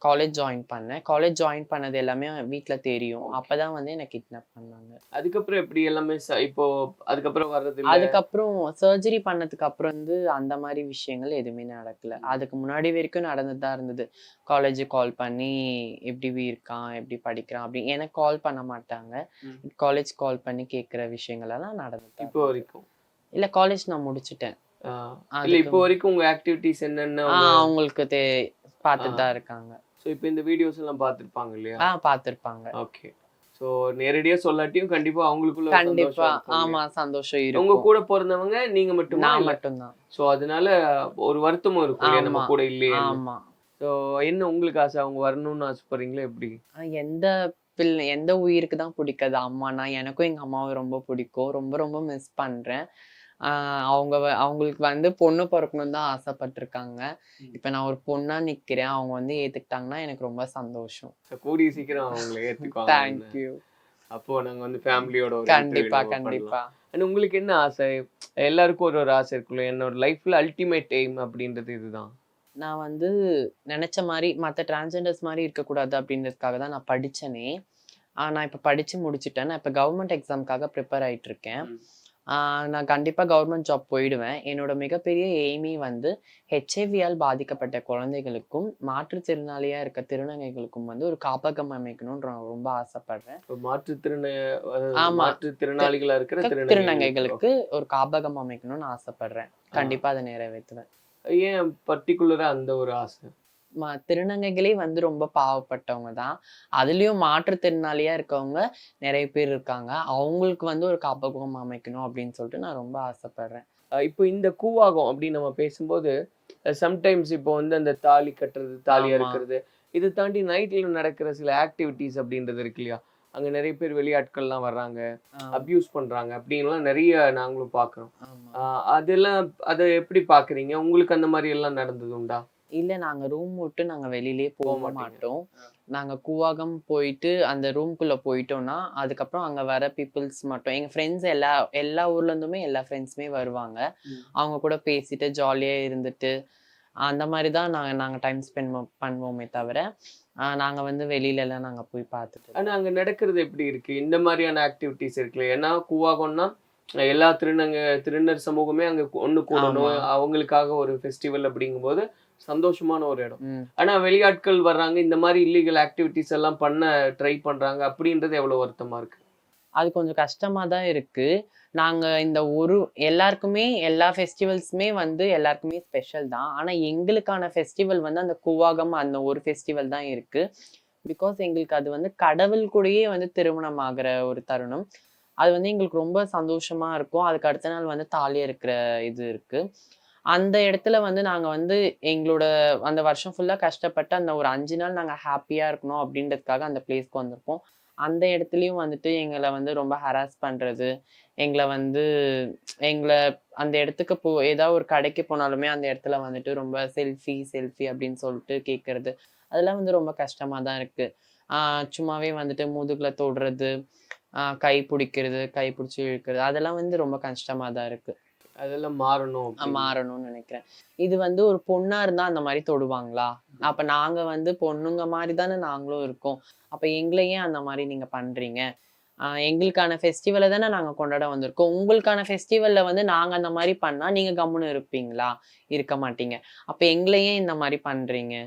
காலேஜ் ஜாயின் பண்ணேன். காலேஜ் ஜாயின் பண்ணது எல்லாமே வீட்ல தெரியும். அப்பதான் வந்து என்ன கிட்னாப் பண்ணாங்க. அதுக்கப்புறம் எப்படி எல்லாமே இப்போ அதுக்கப்புறம் வர்றது இல்ல? அதுக்கப்புறம் சர்ஜரி பண்ணதுக்கு அப்புறம் வந்து அந்த மாதிரி விஷயங்கள் எதுவுமே நடக்கல. அதுக்கு முன்னாடி வரைக்கும் நடந்துட்டு தான் இருந்தது. காலேஜ் கால் பண்ணி எப்படி இருக்கான், எப்படி படிக்கிறான் அப்படி எனக்கு கால் பண்ண மாட்டாங்க. காலேஜ் கால் பண்ணி கேட்கிற விஷயங்கள் எல்லாம் நடந்துட்டு இப்போ வரைக்கும்? இல்ல காலேஜ் நான் முடிச்சிட்டேன். இல்ல இப்போ வரைக்கும் உங்க ஆக்டிவிட்டீஸ் என்னென்ன அவங்களுக்கு பார்த்துட்டு தான் இருக்காங்க. சோ இப்போ இந்த வீடியோஸ் எல்லாம் பார்த்திருப்பாங்க இல்லையா? பார்த்திருப்பாங்க. ஓகே. சோ நேரடியா சொல்லாட்டியும் கண்டிப்பா அவங்களுக்குள்ள கண்டிப்பா ஆமா சந்தோஷம் இருக்கும். உங்க கூட பிறந்தவங்க நீங்க மட்டும் நான் மட்டும்தான். சோ அதனால ஒரு வருத்தமும் இருக்கும் இல்லையா, நம்ம கூட இல்லையே. ஆமா. சோ என்ன உங்களுக்கு ஆசை, அவங்க வரணும்னு ஆசைப்படுறீங்களா எப்படி? எந்த உயிருக்கு தான் பிடிக்காது அம்மானா? எனக்கும் எங்க அம்மாவை ரொம்ப பிடிக்கும். ரொம்ப ரொம்ப மிஸ் பண்றேன். அவங்களுக்கு வந்து பொண்ணு பிறக்கணும்னு தான் ஆசைப்பட்டிருக்காங்க. இப்ப நான் ஒரு பொண்ணா நிக்கிறேன். அவங்க வந்து ஏத்துக்கிட்டாங்கன்னா எனக்கு ரொம்ப சந்தோஷம். கூடிய சீக்கிரம் அவங்களை ஏத்துக்குவாங்க. தேங்க்யூ. அப்போ நாங்க வந்து ஃபேமிலியோட கண்டிப்பா கண்டிப்பா. உங்களுக்கு என்ன ஆசை? எல்லாருக்கும் ஒரு ஆசை இருக்குல்ல, என்னோட லைஃப்ல அல்டிமேட் எய்ம் அப்படின்றது இதுதான். நான் வந்து நினைச்ச மாதிரி மற்ற டிரான்ஸ்ஜெண்டர்ஸ் மாதிரி இருக்கக்கூடாது அப்படின்றதுக்காக தான் நான் படிச்சேனே. நான் இப்ப படிச்சு முடிச்சுட்டேன். நான் இப்ப கவர்மெண்ட் எக்ஸாம்க்காக ப்ரிப்பேர் ஆயிட்டு இருக்கேன். நான் கண்டிப்பா கவர்மெண்ட் ஜாப் போயிடுவேன். என்னோட மிகப்பெரிய எய்மே வந்து ஹெச்ஐவியால் பாதிக்கப்பட்ட குழந்தைகளுக்கும் மாற்றுத்திறனாளியா இருக்க திருநங்கைகளுக்கும் வந்து ஒரு காப்பகம் அமைக்கணும்னு ரொம்ப ஆசைப்படுறேன். மாற்றுத்திறனாளிகளா இருக்கிற திருநங்கைகளுக்கு ஒரு காப்பகம் அமைக்கணும்னு ஆசைப்படுறேன். கண்டிப்பா அதை நிறைவேற்றுவேன். ஏன் பர்டிகுலரா அந்த ஒரு ஆசை? திருநங்கைகளே வந்து ரொம்ப பாவப்பட்டவங்க தான். அதுலயும் மாற்றுத்திறனாளியா இருக்கவங்க நிறைய பேர் இருக்காங்க. அவங்களுக்கு வந்து ஒரு காப்பகம் அமைக்கணும் அப்படின்னு சொல்லிட்டு நான் ரொம்ப ஆசைப்படுறேன். இப்போ இந்த கூவாகம் அப்படின்னு நம்ம பேசும்போது சம்டைம்ஸ் இப்போ வந்து அந்த தாலி கட்டுறது, தாலியா இருக்கிறது, இதை தாண்டி நைட்ல நடக்கிற சில ஆக்டிவிட்டிஸ் அப்படின்றது இருக்கு இல்லையா, அங்க நிறைய பேர் வெளியாட்கள்லாம் வர்றாங்க, அபியூஸ் பண்றாங்க அப்படின்லாம் நிறைய நாங்களும் பாக்குறோம். அதெல்லாம் அதை எப்படி பாக்குறீங்க? உங்களுக்கு அந்த மாதிரி எல்லாம் நடந்தது உண்டா? இல்ல நாங்க ரூம் விட்டு நாங்க வெளியிலேயே போக மாட்டோம். நாங்க கூவாகம் போயிட்டு அந்த ரூம்குள்ள போயிட்டோம்னா அதுக்கப்புறம் அங்க வர பீப்புள்ஸ் மட்டும் எங்க ஃப்ரெண்ட்ஸ் எல்லா ஊர்ல இருந்துமே எல்லா ஃப்ரெண்ட்ஸுமே வருவாங்க. அவங்க கூட பேசிட்டு ஜாலியா இருந்துட்டு அந்த மாதிரி தான் நாங்கள் டைம் ஸ்பெண்ட் பண்ணுவோமே தவிர நாங்கள் வந்து வெளியிலலாம் நாங்கள் போய் பார்த்துட்டு. ஆனா அங்க நடக்கிறது எப்படி இருக்கு இந்த மாதிரியான ஆக்டிவிட்டிஸ் இருக்குல்ல? ஏன்னா கூவாகம்னா எல்லா திருநர் சமூகமே அங்க ஒண்ணு கூடணும், அவங்களுக்காக ஒரு ஃபெஸ்டிவல் அப்படிங்கும்போது சந்தோஷமான ஒரு இடம். ஆனா வெளியாட்கள் வர்றாங்க, இந்த மாதிரி இல்லீகல் ஆக்டிவிட்டிஸ் எல்லாம் பண்ண ட்ரை பண்றாங்க அப்படின்றது எவ்வளவு வருத்தமா இருக்கு? அது கொஞ்சம் கஷ்டமா தான் இருக்கு. நாங்க இந்த எல்லாருக்குமே எல்லா ஃபெஸ்டிவல்ஸுமே வந்து எல்லாருக்குமே ஸ்பெஷல் தான். ஆனா எங்களுக்கான ஃபெஸ்டிவல் வந்து அந்த கூவாகம் அந்த ஒரு ஃபெஸ்டிவல் தான் இருக்கு. பிகாஸ் எங்களுக்கு அது வந்து கடவுள் கூடயே வந்து திருமணம் ஆகிற ஒரு தருணம். அது வந்து எங்களுக்கு ரொம்ப சந்தோஷமா இருக்கும். அதுக்கு அடுத்த நாள் வந்து தாலி இருக்கிற இது இருக்கு. அந்த இடத்துல வந்து நாங்க வந்து எங்களோட அந்த வருஷம் ஃபுல்லா கஷ்டப்பட்டு அந்த ஒரு 5 நாள் நாங்க ஹாப்பியா இருக்கணும் அப்படின்றதுக்காக அந்த பிளேஸ்க்கு வந்திருப்போம். அந்த இடத்துலயும் வந்துட்டு எங்களை வந்து ரொம்ப ஹராஸ் பண்றது, எங்களை வந்து எங்களை அந்த இடத்துக்கு ஏதாவது ஒரு கடைக்கு போனாலுமே அந்த இடத்துல வந்துட்டு ரொம்ப செல்ஃபி அப்படின்னு சொல்லிட்டு கேட்கறது, அதெல்லாம் வந்து ரொம்ப கஷ்டமா தான் இருக்கு. சும்மாவே வந்துட்டு முதுகுல தொடுறது, கை பிடிக்கிறது, கை பிடிச்சி இழுக்கிறது, அதெல்லாம் வந்து ரொம்ப கஷ்டமா தான் இருக்கு. அதெல்லாம் மாறணும்னு நினைக்கிறேன். இது வந்து ஒரு பொண்ணா இருந்தா அந்த மாதிரி தொடுவாங்களா? அப்ப நாங்க வந்து பொண்ணுங்க மாதிரி தானே நாங்களும் இருக்கோம். அப்ப எங்களையே அந்த மாதிரி நீங்க பண்றீங்க. எங்களுக்கான ஃபெஸ்டிவலை தானே நாங்க கொண்டாட வந்திருக்கோம். உங்களுக்கான ஃபெஸ்டிவல்ல வந்து நாங்க அந்த மாதிரி பண்ணா நீங்க கம்முன்னு இருப்பீங்களா? இருக்க மாட்டீங்க. அப்ப எங்களையே இந்த மாதிரி பண்றீங்க.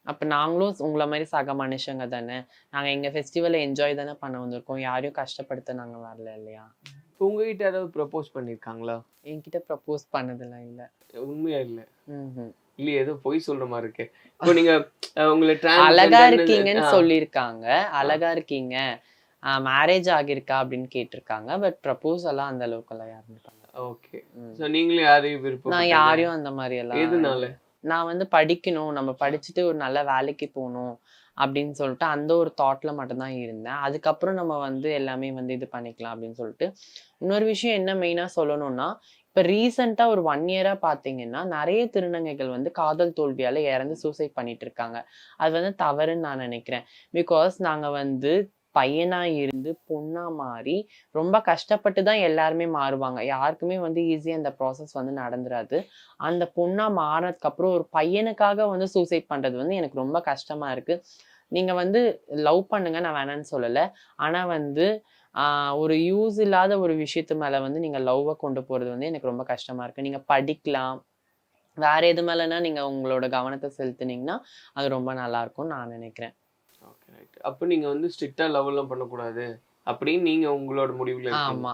அப்ப நாங்களும் உங்களை மாதிரி சக மனுஷங்க தானே. நாங்க எங்க ஃபெஸ்டிவலை என்ஜாய் தானே பண்ண வந்திருக்கோம். யாரையும் கஷ்டப்படுத்த நாங்க வரல இல்லையா? உங்ககிட்ட ஏதாவது ப்ரப்போஸ் பண்ணிருக்காங்களா? என்கிட்ட ப்ரப்போஸ் பண்ணதெல்லாம் இல்ல. உண்மையா இல்ல? இல்ல, ஏதோ பொய் சொல்ற மாதிரி இருக்கு. இப்போ நீங்க உங்களை அழகா இருக்கீங்கன்னு சொல்லியிருக்காங்க. அழகா இருக்கீங்க, மேரேஜ் ஆகிருக்கா அப்படின்னு கேட்டிருக்காங்க. பட் ப்ரப்போஸ் எல்லாம் அந்த அளவுக்கு எல்லாம் யாரும் பண்ணல. ஓகே. சோ நீங்களும் யாரையும் விருப்பம்? நான் யாரையும் அந்த மாதிரி எல்லாம். எதனால? நான் வந்து படிக்கணும், நம்ம படிச்சுட்டு ஒரு நல்ல வேலைக்கு போகணும் அப்படின்னு சொல்லிட்டு அந்த ஒரு தாட்ல மட்டும்தான் இருந்தேன். அதுக்கப்புறம் நம்ம வந்து எல்லாமே வந்து இது பண்ணிக்கலாம் அப்படின்னு சொல்லிட்டு. இன்னொரு விஷயம் என்ன மெயினா சொல்லணும்னா, இப்ப ரீசெண்டா ஒரு 1 இயரா பாத்தீங்கன்னா நிறைய திருநங்கைகள் வந்து காதல் தோல்வியால இறந்து சூசைட் பண்ணிட்டு இருக்காங்க. அது வந்து தவறுன்னு நான் நினைக்கிறேன். பிகாஸ் நாங்க வந்து பையனா இருந்து பொண்ணா மாறி ரொம்ப கஷ்டப்பட்டு தான் எல்லாருமே மாறுவாங்க. யாருக்குமே வந்து ஈஸியா அந்த ப்ராசஸ் வந்து நடந்துராது. அந்த பொண்ணா மாறினதுக்கு அப்புறம் ஒரு பையனுக்காக வந்து சூசைட் பண்றது வந்து எனக்கு ரொம்ப கஷ்டமா இருக்கு. நீங்க வந்து லவ் பண்ணுங்க, நான் வேணான்னு சொல்லல. ஆனா வந்து ஒரு யூஸ் இல்லாத ஒரு விஷயத்து மேல வந்து நீங்க லவ்வை கொண்டு போறது வந்து எனக்கு ரொம்ப கஷ்டமா இருக்கு. நீங்க படிக்கலாம், வேற எது மேலனா நீங்க உங்களோட கவனத்தை செலுத்துனீங்கன்னா அது ரொம்ப நல்லா இருக்கும்னு நான் நினைக்கிறேன். Okay, right. அப்ப நீங்க வந்து ஸ்ட்ரிக்ட்டா லவ் எல்லாம் பண்ணக்கூடாது அப்படின்னு நீங்க உங்களோட முடிவுல இருக்கீங்க. ஆமா.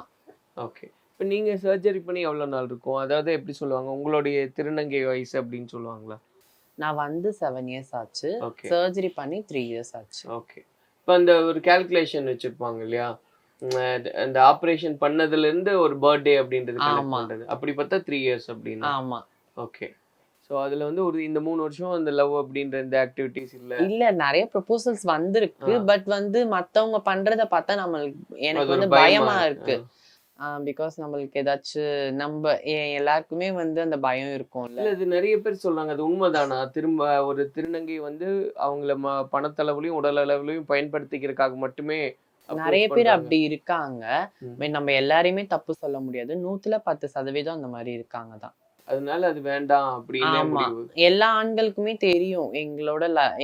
ஓகே. இப்ப நீங்க சர்ஜரி பண்ணி எவ்வளவு நாள் இருக்கும்? அதாவது எப்படி சொல்லுவாங்க, உங்களுடைய திருநங்கை வயசு அப்படின்னு சொல்லுவாங்களா? நான் வந்து 7 இயர்ஸ் ஆச்சு. ஓகே. சர்ஜரி பண்ணி 3 இயர்ஸ் ஆச்சு. ஓகே. இப்ப அந்த ஒரு கால்குலேஷன் வச்சிருப்பாங்க இல்லையா? அந்த ஆபரேஷன் பண்ணதுல இருந்து ஒரு பர்த்டே அப்படின்றது கனெக்ட் பண்றது. அப்படி பார்த்தா 3 இயர்ஸ் அப்படின்னா. ஆமா. ஓகே. சோ அதுல வந்து ஒரு இந்த 3 வருஷம் அந்த லவ் அப்படின்ற இந்த ஆக்டிவிட்டிஸ் இல்ல நிறைய ப்ரொபோசல்ஸ் வந்திருக்கு. பட் வந்து மத்தவங்க பண்றத பார்த்தா எனக்கு அது ஒரு வந்து பயமா பயமா இருக்கு. பிகாஸ் நம்மளுக்கு ஏதாச்சும் எல்லாருக்குமே வந்து அந்த பயம் இருக்கும்ல. இல்ல, இது நிறைய பேர் சொல்றாங்க, அது உண்மைதானா? திரும்ப ஒரு திருநங்கை வந்து அவங்கள பணத்தளவுலயும் உடல் அளவுலயும் பயன்படுத்திக்கிறதுக்காக மட்டுமே நிறைய பேர் அப்படி இருக்காங்க. நம்ம எல்லாரையுமே தப்பு சொல்ல முடியாது. 100% அந்த மாதிரி இருக்காங்க தான். அதனால அது வேண்டாம் அப்படின்னு. எல்லா ஆண்களுக்குமே தெரியும்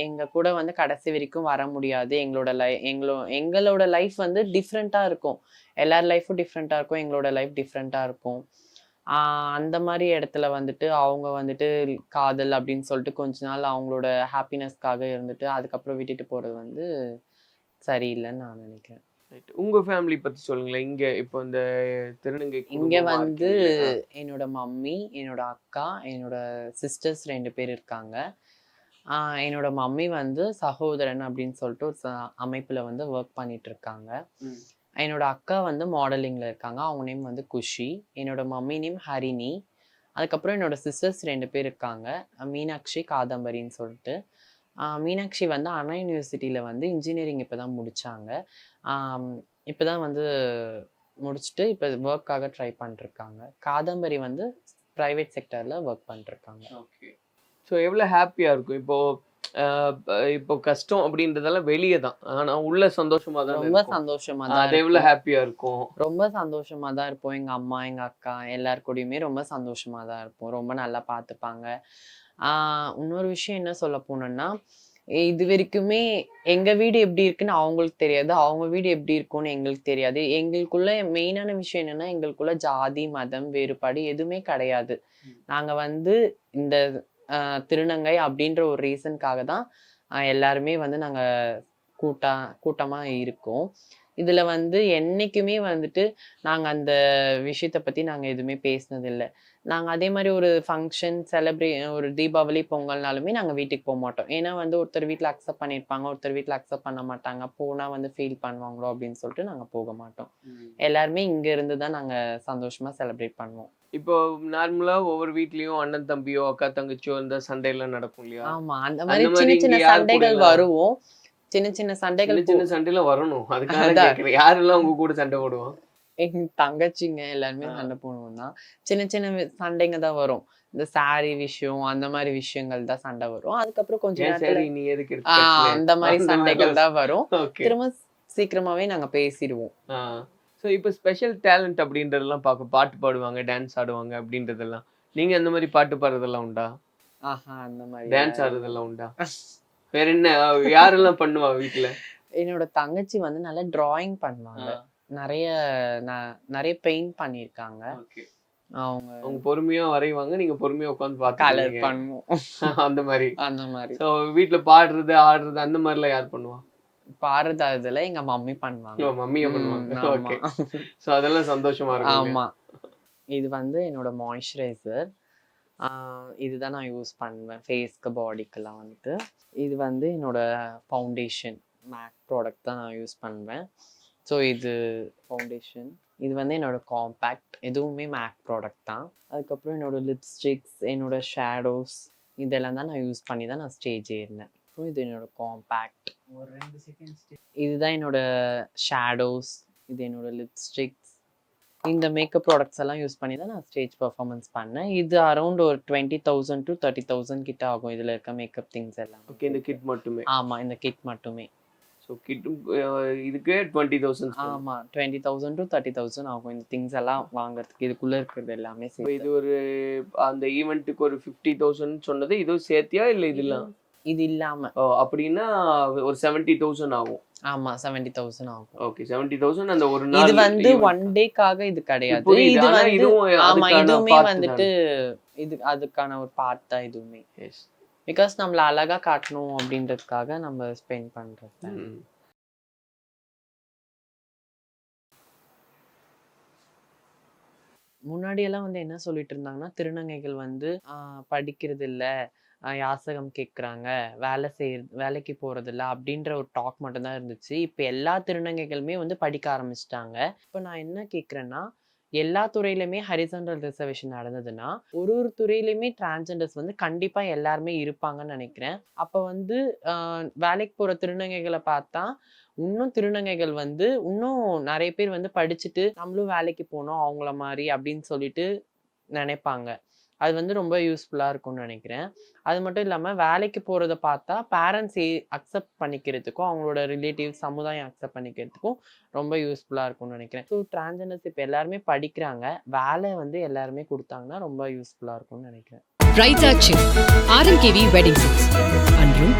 எங்க கூட வந்து கடைசி வரைக்கும் வர முடியாது. எங்களோட லைஃப் வந்து டிஃப்ரெண்டா இருக்கும். எல்லார் லைஃபும் டிஃப்ரெண்டா இருக்கும். எங்களோட லைஃப் டிஃப்ரெண்டா இருக்கும். அந்த மாதிரி இடத்துல வந்துட்டு அவங்க வந்துட்டு காதல் அப்படின்னு சொல்லிட்டு கொஞ்ச நாள் அவங்களோட ஹாப்பினஸ்க்காக இருந்துட்டு அதுக்கப்புறம் விட்டுட்டு போறது வந்து சரியில்லைன்னு நான் நினைக்கிறேன். உங்க ஃபேமிலி பத்தி சொல்லுங்களேன். இங்க இப்போ இந்த திருநங்கை இங்க வந்து என்னோட மம்மி, என்னோட அக்கா, என்னோட சிஸ்டர்ஸ் 2 பேர் இருக்காங்க. என்னோட மம்மி வந்து சகோதரன் அப்படின்னு சொல்லிட்டு ஒரு அமைப்புல வந்து ஒர்க் பண்ணிட்டு இருக்காங்க. என்னோட அக்கா வந்து மாடலிங்ல இருக்காங்க. அவங்க நேம் வந்து குஷி. என்னோட மம்மி நேம் ஹரிணி. அதுக்கப்புறம் என்னோட சிஸ்டர்ஸ் 2 பேர் இருக்காங்க, மீனாட்சி, காதம்பரின்னு சொல்லிட்டு. மீனாட்சி வந்து அண்ணா யூனிவர்சிட்டியில வந்து இன்ஜினியரிங் இப்பதான் முடிச்சாங்க. இப்பதான் வந்து முடிச்சுட்டு இப்போ ஒர்க்காக ட்ரை பண்ணிருக்காங்க. காதம்பரி வந்து பிரைவேட் செக்டர்ல ஒர்க் பண்ணிருக்காங்க. ஓகே. ஸோ எவ்வளோ ஹாப்பியா இருக்கும் இப்போ கஷ்டம் அப்படின்றதெல்லாம் வெளியே தான், ஆனா உள்ள சந்தோஷமா தான். ரொம்ப சந்தோஷமா தான். அது எவ்வளவு ஹாப்பியா இருக்கும்? ரொம்ப சந்தோஷமா தான் இருப்போம். எங்க அம்மா, எங்க அக்கா எல்லார் கூடயுமே ரொம்ப சந்தோஷமா தான் இருப்போம். ரொம்ப நல்லா பார்த்துப்பாங்க. இன்னொரு விஷயம் என்ன சொல்ல போனோம்னா, இது வரைக்குமே எங்க வீடு எப்படி இருக்குன்னு அவங்களுக்கு தெரியாது, அவங்க வீடு எப்படி இருக்கும்னு எங்களுக்கு தெரியாது. எங்களுக்குள்ள மெயினான விஷயம் என்னன்னா, எங்களுக்குள்ள ஜாதி மதம் வேறுபாடு எதுவுமே கிடையாது. நாங்க வந்து இந்த திருநங்கை அப்படின்ற ஒரு ரீசனுக்காக தான் எல்லாருமே வந்து நாங்க கூட்டமா இருக்கோம். இதுல வந்து என்னைக்குமே வந்துட்டு நாங்க அந்த விஷயத்த பத்தி நாங்க எதுவுமே பேசினது இல்லை. நாங்க அதே மாதிரி ஒரு ஃபங்க்ஷன் ஒரு தீபாவளி பொங்கல்னாலுமே நாங்க வீட்டுக்கு போக மாட்டோம். ஏன்னா வந்து ஒருத்தர் வீட்ல அக்செப்ட் பண்ணியிருப்பாங்க, ஒருத்தர் வீட்ல அக்செப்ட் பண்ண மாட்டாங்க, போனா வந்து ஃபீல் பண்ணுவாங்களோ அப்படின்னு சொல்லிட்டு நாங்க போக மாட்டோம். எல்லாருமே இங்க இருந்து தான் நாங்க சந்தோஷமா செலிப்ரேட் பண்ணுவோம். இப்போ நார்மலா ஒவ்வொரு வீட்லயும் அண்ணன் தம்பியோ அக்கா தங்கச்சியோ இந்த சண்டை எல்லாம் நடக்கும் இல்லையா? ஆமா, அந்த மாதிரி சின்ன சின்ன சண்டைகள் வருவோம். சின்ன சின்ன சண்டைகள் சின்ன சண்டையில வரணும். அதுக்காக கேக்குறேன், யாரெல்லாம் உங்க கூட சண்டை போடுவோம்? எங்க தங்கச்சிங்க எல்லாருமே சண்டை போடுவோம் தான். சின்ன சின்ன சண்டைங்க தான் வரும். இந்த சாரி விஷயம் அந்த மாதிரி விஷயங்கள் தான் சண்டை வரும். அதுக்கப்புறம் கொஞ்ச நேரத்துல நீ எதுக்கு அந்த மாதிரி சண்டைகள் தான் வரும். திரும்ப சீக்கிரமாவே நாங்க பேசிடுவோம். ஸோ இப்போ ஸ்பெஷல் டேலண்ட் அப்படின்றதெல்லாம் பார்க்க, பாட்டு பாடுவாங்க, டான்ஸ் ஆடுவாங்க அப்படின்றதெல்லாம், நீங்க அந்த மாதிரி பாட்டு பாடுறதெல்லாம் உண்டா? அந்த மாதிரி டான்ஸ் ஆடுறதெல்லாம் உண்டா? வேற என்ன யாரெல்லாம் பண்ணுவா வீட்டுல? என்னோட தங்கச்சி வந்து நல்லா டிராயிங் பண்ணுவாங்க, நிறைய பெயிண்ட் பண்ணிருக்காங்க. அவங்க பொறுமையா வரைவாங்க, நீங்க பொறுமையா உட்காந்து பார்த்து கலர் பண்ணுவோம். அந்த மாதிரி. ஸோ வீட்டுல பாடுறது ஆடுறது அந்த மாதிரிலாம் யார் பண்ணுவா? பாடுறது அதுல எங்க மம்மி பண்ணுவாங்க. மம்மியா பண்ணுவாங்க. ஓகே. சோ அதெல்லாம் சந்தோஷமா இருக்கும். ஆமா. இது வந்து என்னோட மாய்ஸ்சரைசர். இதுதான் நான் யூஸ் பண்ணுவேன் ஃபேஸ்க்கு பாடிக்கெல்லாம் வந்துட்டு. இது வந்து என்னோட ஃபவுண்டேஷன் மேக் ப்ராடக்ட் தான் நான் யூஸ் பண்ணுவேன். ஸோ இது ஃபவுண்டேஷன், இது வந்து என்னோட காம்பேக்ட், எதுவுமே மேக் ப்ராடக்ட் தான். அதுக்கப்புறம் என்னோட லிப்ஸ்டிக்ஸ், என்னோட ஷேடோஸ், இதெல்லாம் தான் நான் யூஸ் பண்ணி தான் நான் ஸ்டேஜ் ஏறினேன். இது என்னோட காம்பேக்ட். இதுதான் என்னோட ஷேடோஸ், இது என்னோட லிப்ஸ்டிக்ஸ். இந்த மேக்கப் ப்ராடக்ட்ஸ் எல்லாம் யூஸ் பண்ணி தான் நான் ஸ்டேஜ் பெர்ஃபார்மன்ஸ் பண்ணேன். இது அரௌண்ட் ஒரு 20,000 to 30,000 கிட்ட ஆகும் இதுல இருக்க மேக்கப் திங்ஸ் எல்லாம். ஓகே, இந்த கிட் மட்டுமே? ஆமா, இந்த கிட் மட்டுமே. ஸோ கிட் இதுக்கு 20,000. ஆமா, 20,000 to 30,000 ஆகும் இந்த திங்ஸ் எல்லாம் வாங்குறதுக்கு. இதுக்குள்ள இருக்கிறது எல்லாமே சேர்த்து. இது ஒரு அந்த ஈவெண்ட்டுக்கு ஒரு 50,000 சொன்னது இதுவும் சேர்த்தியா இல்ல இதெல்லாம்? இது இல்லாம. அப்படின்னா ஒரு 70,000 ஆகும். ஆமா, 70,000 ஆகும். ஓகே, 70,000 அந்த ஒரு நாள். இது வந்து ஒன் டேக்காக இது கிடையாது. இது வந்து ஆமா, இதுவுமே வந்துட்டு இது அதுக்கான ஒரு பார்ட் தான் இதுவுமே. பிகாஸ் நம்மள அழகா காட்டணும் அப்படின்றதுக்காக நம்ம ஸ்பெண்ட் பண்றது. முன்னாடி எல்லாம் வந்து என்ன சொல்லிட்டு இருந்தாங்கன்னா, திருநங்கைகள் வந்து படிக்கிறது இல்ல, யாசகம் கேட்குறாங்க, வேலைக்கு போறது இல்லை அப்படின்ற ஒரு டாக் மட்டும்தான் இருந்துச்சு. இப்போ எல்லா திருநங்கைகளுமே வந்து படிக்க ஆரம்பிச்சிட்டாங்க. இப்போ நான் என்ன கேட்குறேன்னா, எல்லா துறையிலுமே ஹரிசாண்டல் ரிசர்வேஷன் நடந்ததுன்னா ஒரு துறையிலுமே டிரான்ஸ்ஜெண்டர்ஸ் வந்து கண்டிப்பா எல்லாருமே இருப்பாங்கன்னு நினைக்கிறேன். அப்ப வந்து வேலைக்கு போற திருநங்கைகளை பார்த்தா இன்னும் திருநங்கைகள் வந்து இன்னும் நிறைய பேர் வந்து படிச்சுட்டு நம்மளும் வேலைக்கு போனோம் அவங்கள மாதிரி அப்படின்னு சொல்லிட்டு நினைப்பாங்க. அது வந்து ரொம்ப யூஸ்ஃபுல்லா இருக்கும்னு நினைக்கிறேன். அது மட்டும் இல்லாம வேலைக்கு போறத பார்த்தா பேரண்ட்ஸ் அக்செப்ட் பண்ணிக்கிறதுக்கும் அவங்களோட ரிலேட்டிவ்ஸ் சமுதாயம் அக்செப்ட் பண்ணிக்கிறதுக்கும் ரொம்ப யூஸ்ஃபுல்லா இருக்கும்னு நினைக்கிறேன். ஸோ டிரான்ஸ்ஜெண்டர்ஸ் இப்போ எல்லாருமே படிக்கிறாங்க, வேலை வந்து எல்லாருமே கொடுத்தாங்கன்னா ரொம்ப யூஸ்ஃபுல்லா இருக்கும்னு நினைக்கிறேன். ரைட்டாச்சி RMKV வெட்டிங் சில்க்ஸ், அன்றும்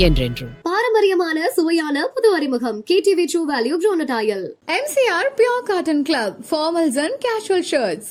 என்றென்றும். பாரம்பரியமான சுவையான புது அறிமுகம் KTV True Value Grown Attire. MCR Pure Cotton Club, formals and casual shirts.